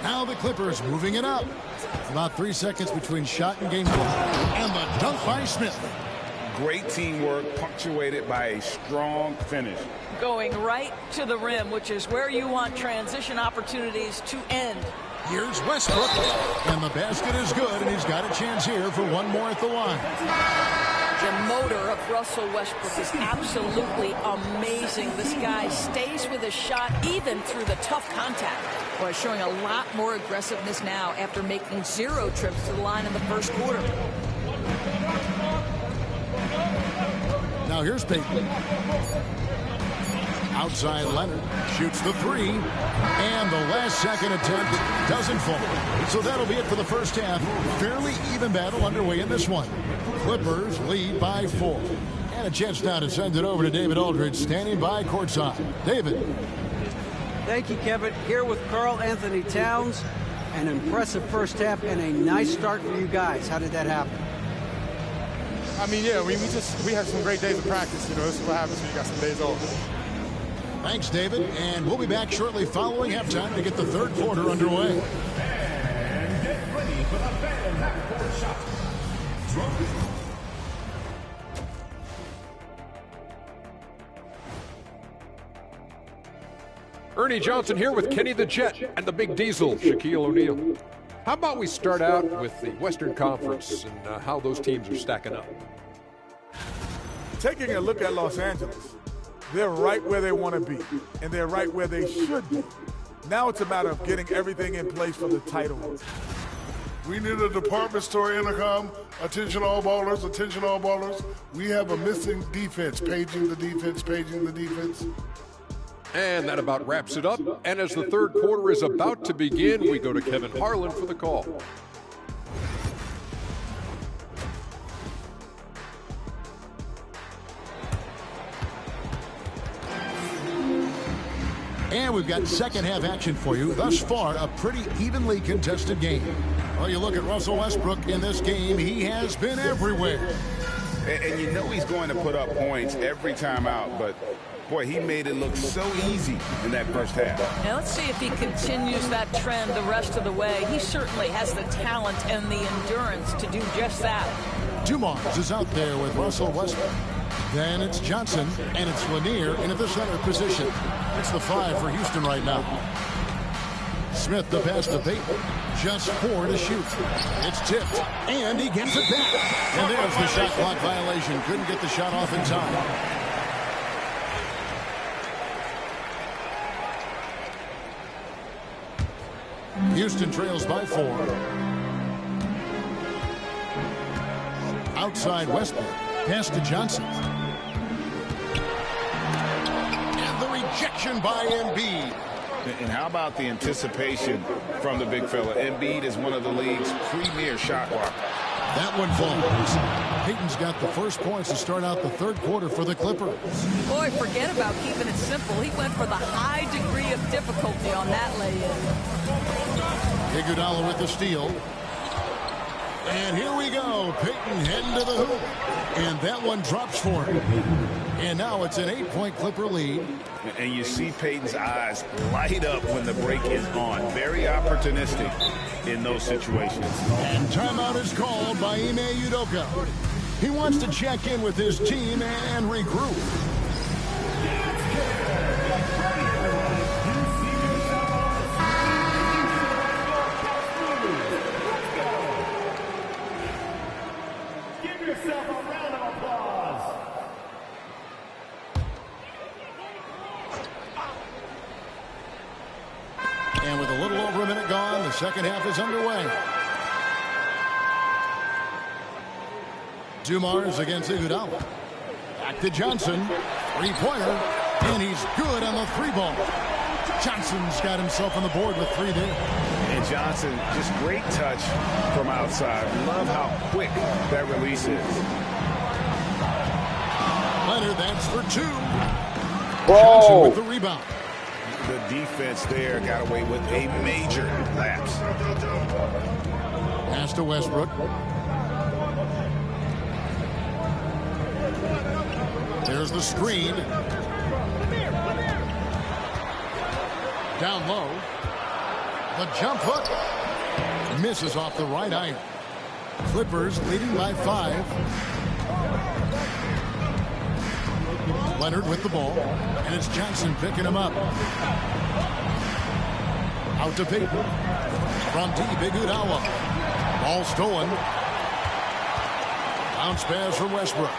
Now the Clippers moving it up. About 3 seconds between shot and game clock. And the dunk by Smith. Great teamwork punctuated by a strong finish. Going right to the rim, which is where you want transition opportunities to end. Here's Westbrook. And the basket is good, and he's got a chance here for one more at the line. The motor of Russell Westbrook is absolutely amazing. This guy stays with his shot even through the tough contact. Boy, showing a lot more aggressiveness now after making 0 trips to the line in the first quarter. Now here's Payton. Outside Leonard shoots the 3. And the last second attempt doesn't fall. So that'll be it for the first half. Fairly even battle underway in this one. Clippers lead by 4. And a chance now to send it over to David Aldridge, standing by courtside. David. Thank you, Kevin. Here with Karl Anthony Towns. An impressive first half and a nice start for you guys. How did that happen? I mean, yeah, we had some great days of practice. You know, this is what happens when you got some days off. Thanks, David. And we'll be back shortly following halftime to get the third quarter underway. And get ready for the fan half-court shot. Ernie Johnson here with Kenny the Jet and the Big Diesel, Shaquille O'Neal. How about we start out with the Western Conference and how those teams are stacking up? Taking a look at Los Angeles, they're right where they want to be, and they're right where they should be. Now it's a matter of getting everything in place for the title run. We need a department store intercom. Attention all ballers, attention all ballers. We have a missing defense. Paging the defense, paging the defense. And that about wraps it up. And as the third quarter is about to begin, we go to Kevin Harlan for the call. And we've got second half action for you. Thus far, a pretty evenly contested game. Well, you look at Russell Westbrook in this game, he has been everywhere. And you know he's going to put up points every time out, but boy, he made it look so easy in that first half. Now let's see if he continues that trend the rest of the way. He certainly has the talent and the endurance to do just that. Dumars is out there with Russell Westbrook. Then it's Johnson, and it's Lanier into the center position. It's the 5 for Houston right now. Smith the pass to Payton. Just 4 to shoot. It's tipped, and he gets it back. And there's the shot clock violation. Couldn't get the shot off in time. Houston trails by 4. Outside Westbrook. Pass to Johnson. And the rejection by Embiid. And how about the anticipation from the big fella? Embiid is one of the league's premier shot blockers. That one falls. Payton's got the first points to start out the third quarter for the Clippers. Boy, forget about keeping it simple. He went for the high degree of difficulty on that lay-in. Iguodala with the steal. And here we go. Payton heading to the hoop. And that one drops for him. And now it's an 8-point Clipper lead. And you see Payton's eyes light up when the break is on. Very opportunistic in those situations. And timeout is called by Ime Udoka. He wants to check in with his team and regroup. Give yourself a round of applause. And with a little over a minute gone, the second half is underway. Dumars against Iguodala. Back to Johnson. Three-pointer. And he's good on the 3-ball. Johnson's got himself on the board with 3 there. And Johnson, just great touch from outside. Love how quick that release is. Leonard, that's for 2. Whoa. Johnson with the rebound. The defense there got away with a major lapse. Pass to Westbrook. There's the screen. Down low. The jump hook. Misses off the right iron. Clippers leading by 5. Leonard with the ball. And it's Johnson picking him up. Out to Payton. From deep, Iguodala. Ball stolen. Bounce pass for Westbrook.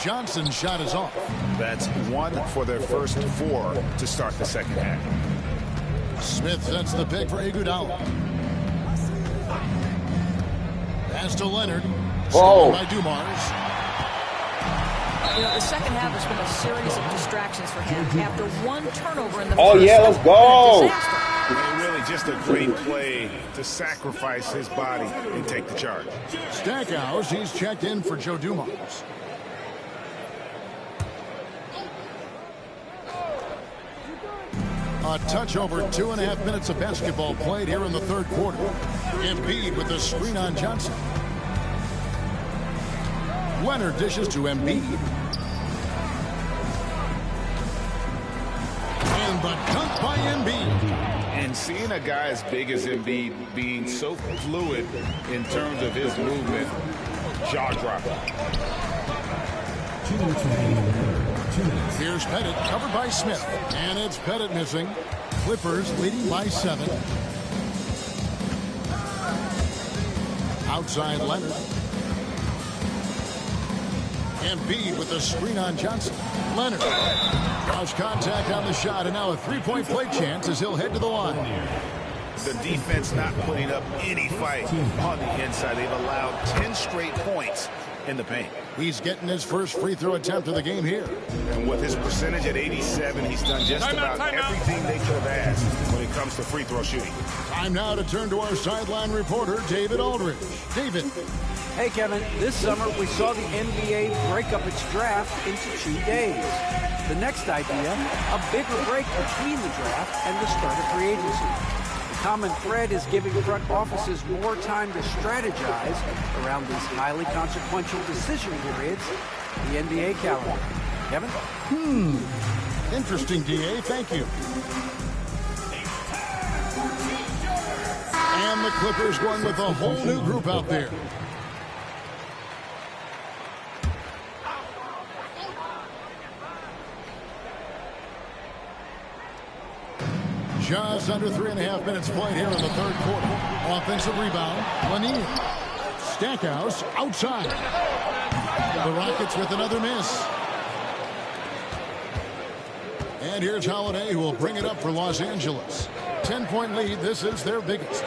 Johnson's shot is off. That's 1 for their first 4 to start the second half. Smith sets the pick for Iguodala. Pass to Leonard. Stolen by Dumars. You know, the second half has been a series of distractions for him. After 1 turnover in the Oh, first, yeah, let's go. And really just a great play to sacrifice his body and take the charge. Stackhouse, he's checked in for Joe Dumars. A touch over 2.5 minutes of basketball played here in the third quarter. Embiid with the screen on Johnson. Leonard dishes to Embiid. And the dunk by Embiid. And seeing a guy as big as Embiid being so fluid in terms of his movement, jaw-dropping. Here's Pettit, covered by Smith. And it's Pettit missing. Clippers leading by 7. Outside Leonard. Embiid with the screen on Johnson. Leonard. Cross contact on the shot, and now a 3-point play chance as he'll head to the line. The defense not putting up any fight on the inside. They've allowed 10 straight points in the paint. He's getting his first free throw attempt of the game here. And with his percentage at 87, he's done just about everything they could have asked when it comes to free throw shooting. Time now to turn to our sideline reporter, David Aldridge. David. Hey, Kevin, this summer we saw the NBA break up its draft into 2 days. The next idea, a bigger break between the draft and the start of free agency. common thread is giving front offices more time to strategize around these highly consequential decision periods in the NBA calendar. Kevin? Interesting, DA. Thank you. And the Clippers going with a whole new group out there. Just under 3.5 minutes played here in the third quarter. Offensive rebound. Lanier. Stackhouse outside. The Rockets with another miss. And here's Holiday, who will bring it up for Los Angeles. 10-point lead. This is their biggest.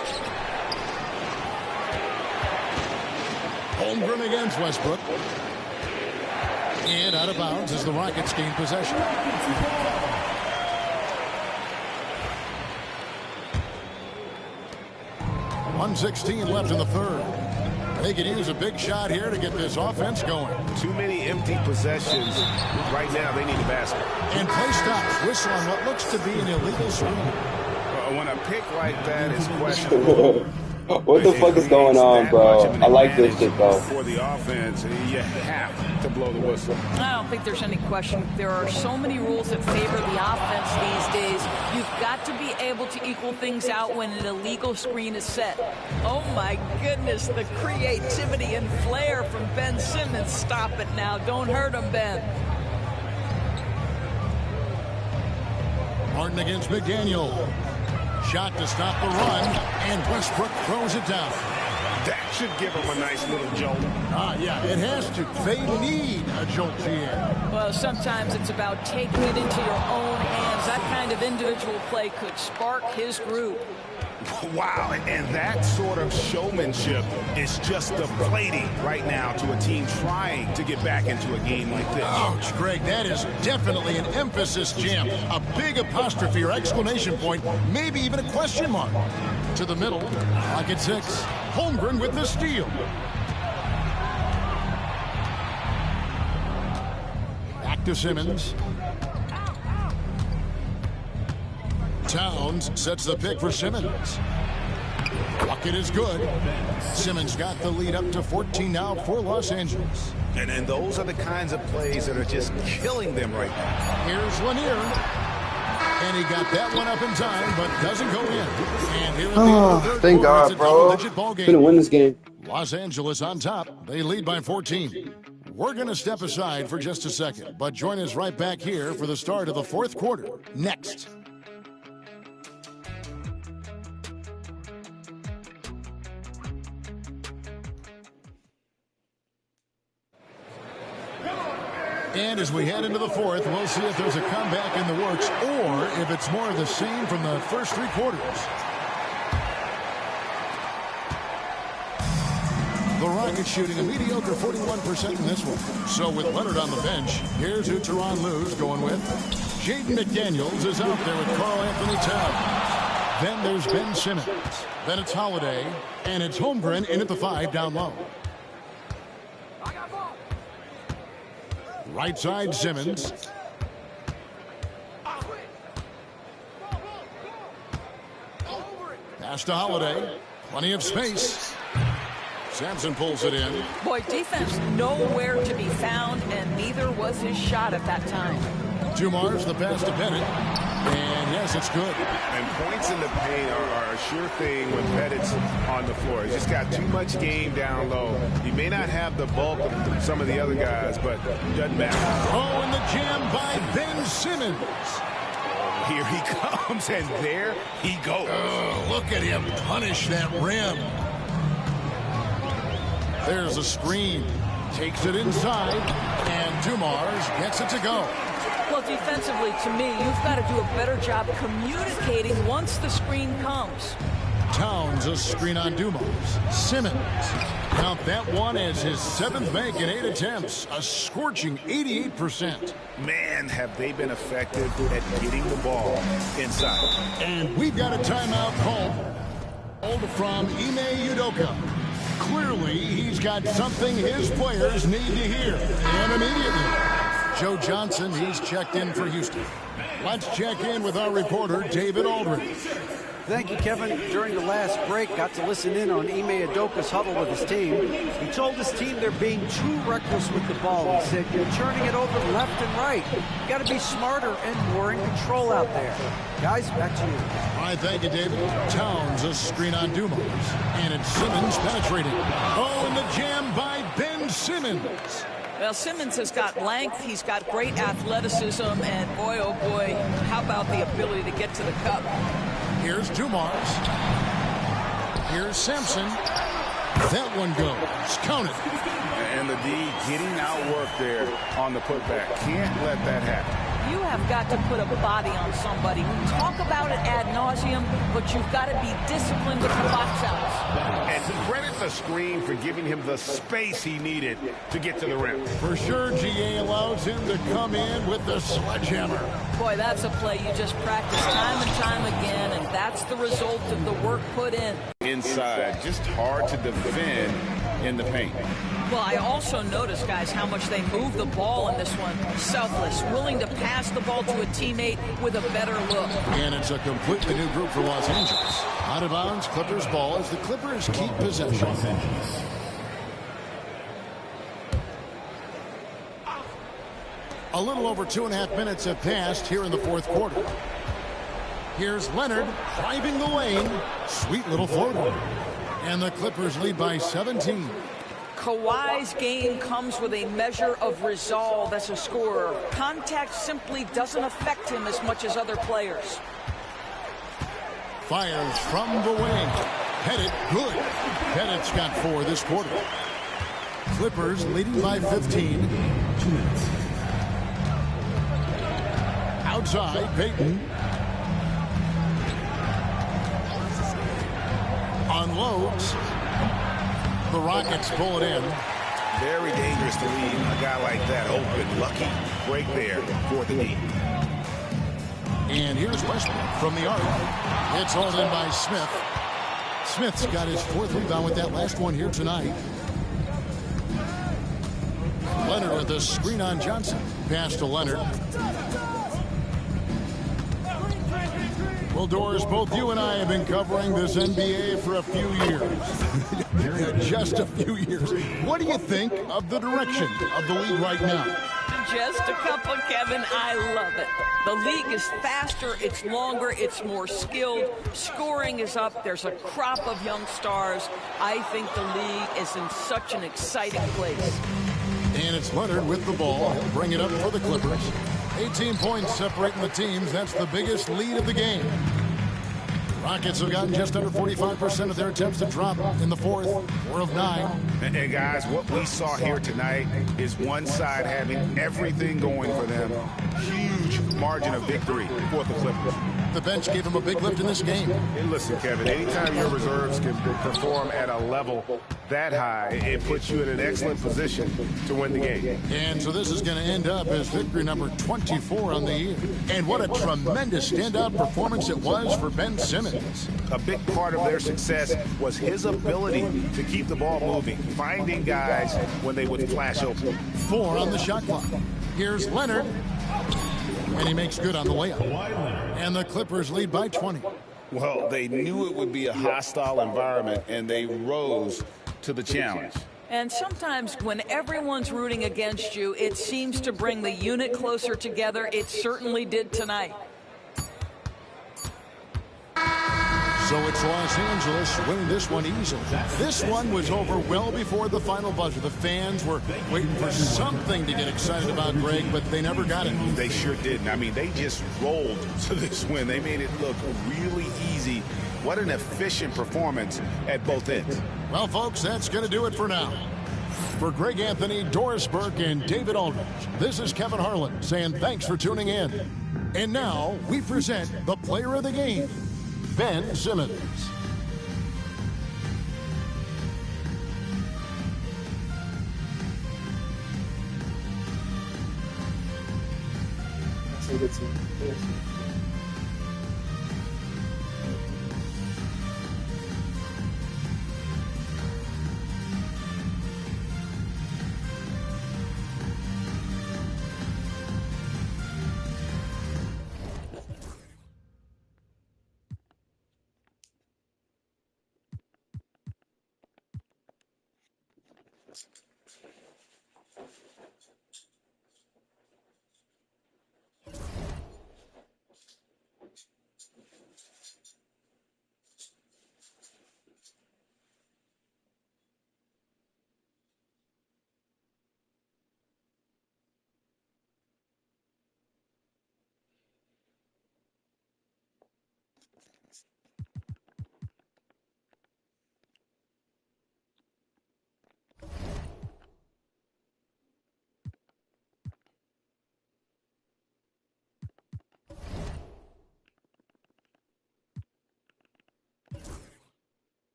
Holmgren against Westbrook. And out of bounds as the Rockets gain possession. 1:16 left in the third. They could use a big shot here to get this offense going. Too many empty possessions. Right now, they need a basket. And play stops. Whistle on what looks to be an illegal swing. When a pick like that is questionable. What the fuck is going on, bro? I like this shit, though. For the offense, you have to blow the whistle. I don't think there's any question. There are so many rules that favor the offense these days. You've got to be able to equal things out when an illegal screen is set. Oh, my goodness, the creativity and flair from Ben Simmons. Stop it now. Don't hurt him, Ben. Martin against McDaniel. Shot to stop the run, and Westbrook throws it down. That should give them a nice little jolt. Yeah, it has to. They need a jolt here. Well, sometimes it's about taking it into your own hands. That kind of individual play could spark his group. Wow, and that sort of showmanship is just deflating right now to a team trying to get back into a game like this. Ouch, Greg, that is definitely an emphasis jam. A big apostrophe or exclamation point, maybe even a question mark. To the middle, Rocket 6. Holmgren with the steal. Back to Simmons. Towns sets the pick for Simmons. Bucket is good. Simmons got the lead up to 14 now for Los Angeles. And those are the kinds of plays that are just killing them right now. Here's Lanier. And he got that one up in time, but doesn't go in. And here thank God, bro. Couldn't win this game. Los Angeles on top. They lead by 14. We're going to step aside for just a second, but join us right back here for the start of the fourth quarter. Next. And as we head into the fourth, we'll see if there's a comeback in the works or if it's more of the same from the first three quarters. The Rockets shooting a mediocre 41% in this one. So with Leonard on the bench, here's who Tyronn Lue's going with. Jaden McDaniels is out there with Karl-Anthony Towns. Then there's Ben Simmons. Then it's Holiday. And it's Holmgren in at the 5 down low. Right side, Simmons. Pass to Holiday. Plenty of space. Sampson pulls it in. Boy, defense nowhere to be found, and neither was his shot at that time. Dumars, the pass to Bennett. And yes, it's good. And points in the paint are a sure thing when Bennett's on the floor. He's just got too much game down low. He may not have the bulk of some of the other guys, but it doesn't matter. Oh, and the jam by Ben Simmons. Here he comes, and there he goes. Oh, look at him punish that rim. There's a screen. Takes it inside, and Dumars gets it to go. Well, defensively, to me, you've got to do a better job communicating once the screen comes. Towns a screen on Dumars. Simmons. Count that one as his 7th make in 8 attempts. A scorching 88%. Man, have they been effective at getting the ball inside. And we've got a timeout called from Ime Udoka. Clearly, he's got something his players need to hear. And immediately. Joe Johnson, he's checked in for Houston. Let's check in with our reporter, David Aldridge. Thank you, Kevin. During the last break, got to listen in on Ime Udoka's huddle with his team. He told his team they're being too reckless with the ball. He said, you're turning it over left and right. You got to be smarter and more in control out there. Guys, back to you. All right, thank you, David. Towns, a screen on Dumas. And it's Simmons penetrating. Oh, and the jam by Ben Simmons. Well, Simmons has got length, he's got great athleticism, and boy, oh boy, how about the ability to get to the cup? Here's Dumars. Here's Sampson. That one goes. Count it. And the D getting outworked there on the putback. Can't let that happen. You have got to put a body on somebody. We talk about it ad nauseum, but you've got to be disciplined with the box outs. And credit the screen for giving him the space he needed to get to the rim. For sure, GA allows him to come in with the sledgehammer. Boy, that's a play you just practice time and time again, and that's the result of the work put in. Inside, just hard to defend in the paint. Well, I also noticed, guys, how much they move the ball in this one. Selfless, willing to pass the ball to a teammate with a better look. And it's a completely new group for Los Angeles. Out of bounds, Clippers ball as the Clippers keep possession. A little over 2.5 minutes have passed here in the fourth quarter. Here's Leonard driving the lane. Sweet little floater. And the Clippers lead by 17. Kawhi's game comes with a measure of resolve as a scorer. Contact simply doesn't affect him as much as other players. Fires from the wing. Pettit, good. Pettit's got 4 this quarter. Clippers leading by 15. 2 minutes. Outside, Payton. Unloads. The Rockets pull it in. Very dangerous to leave a guy like that open. Lucky break there for the lead. And here's Westbrook from the arc. It's hauled in by Smith. Smith's got his 4th rebound with that last one here tonight. Leonard with a screen on Johnson. Pass to Leonard. Well, Doris, both you and I have been covering this NBA for a few years. Just a few years. What do you think of the direction of the league right now? Just a couple, Kevin. I love it. The league is faster, it's longer, it's more skilled. Scoring is up. There's a crop of young stars. I think the league is in such an exciting place. And it's Leonard with the ball. He'll bring it up for the Clippers. 18 points separating the teams. That's the biggest lead of the game. Rockets have gotten just under 45% of their attempts to drop in the fourth. 4 of 9. And guys, what we saw here tonight is one side having everything going for them. Huge margin of victory for the Clippers. The bench gave him a big lift in this game. Hey, listen, Kevin, anytime your reserves can perform at a level that high, it puts you in an excellent position to win the game. And so this is going to end up as victory number 24 on the year. And what a tremendous standout performance it was for Ben Simmons. A big part of their success was his ability to keep the ball moving, finding guys when they would flash open. 4 on the shot clock. Here's Leonard. And he makes good on the layup. And the Clippers lead by 20. Well, they knew it would be a hostile environment, and they rose to the challenge. And sometimes when everyone's rooting against you, it seems to bring the unit closer together. It certainly did tonight. So it's Los Angeles winning this one easily. This one was over well before the final buzzer. The fans were waiting for something to get excited about, Greg, but they never got it. They sure didn't. I mean, they just rolled to this win. They made it look really easy. What an efficient performance at both ends. Well, folks, that's going to do it for now. For Greg Anthony, Doris Burke, and David Aldridge, this is Kevin Harlan saying thanks for tuning in. And now we present the player of the game, Ben Simmons.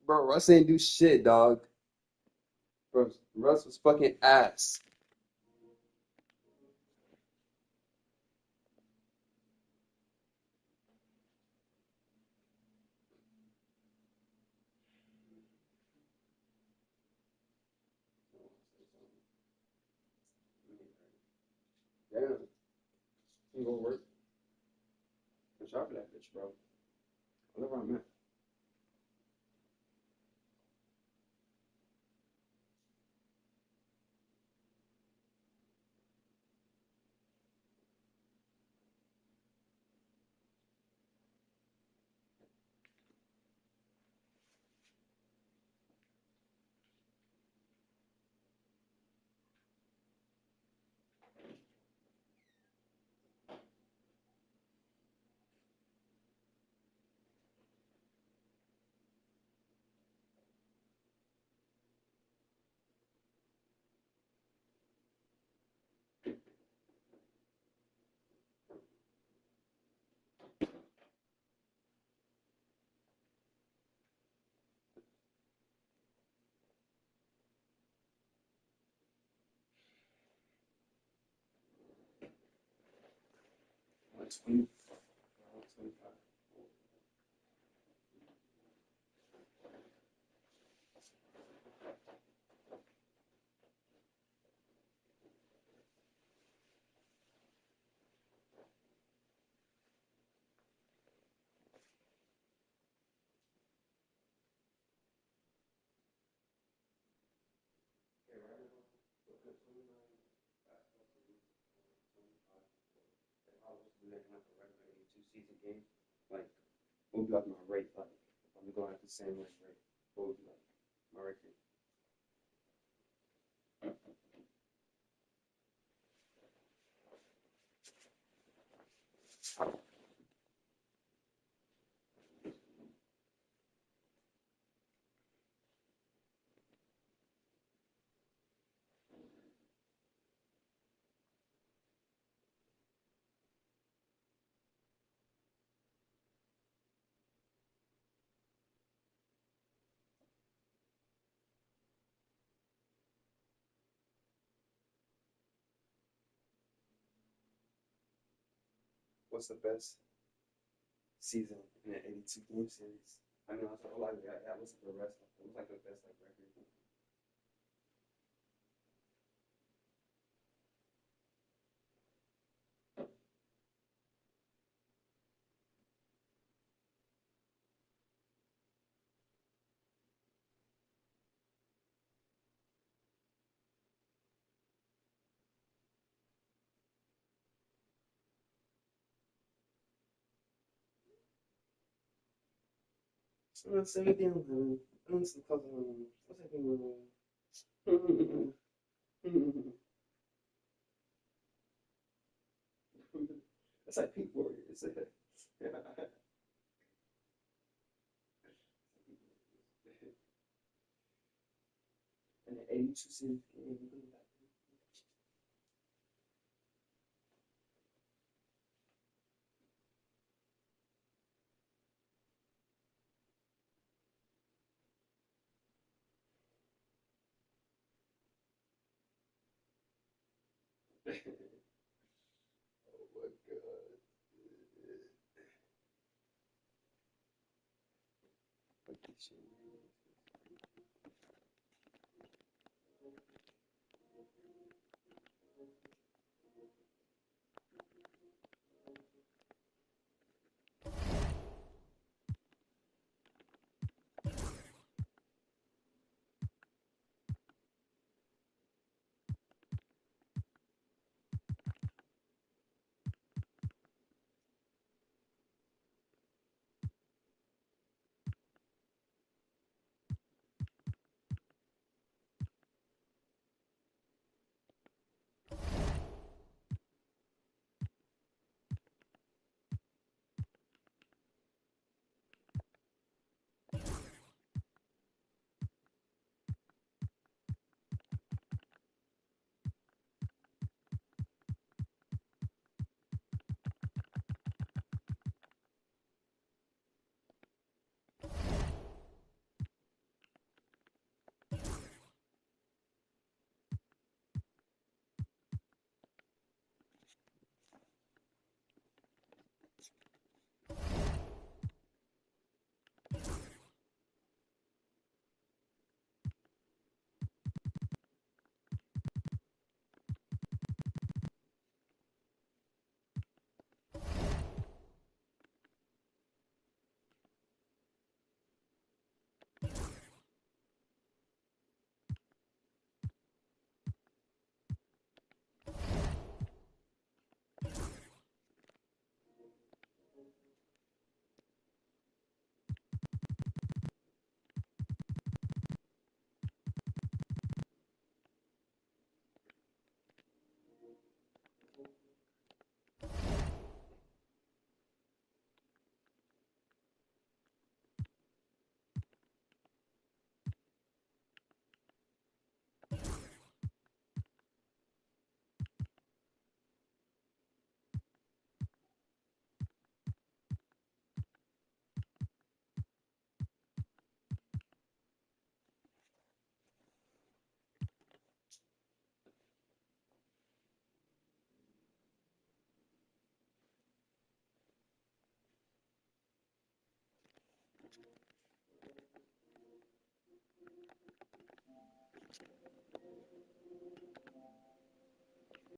Bro, Russ ain't do shit, dog. Bro, Russ was fucking ass. Damn. I'm gonna work. I'm trying for that bitch, bro. I live where I'm at. Like 20, 25. Looking at the regular 82 season game, like, what would be like my rate? Like, if I'm going at the same like rate, what would be like my rate? What's the best season in an 82 game series? I mean, I was like, I listened to the rest. It was like the best like record. So 70 on what's the color? What's that thing? It's like Peak Warriors. And the 82 series game.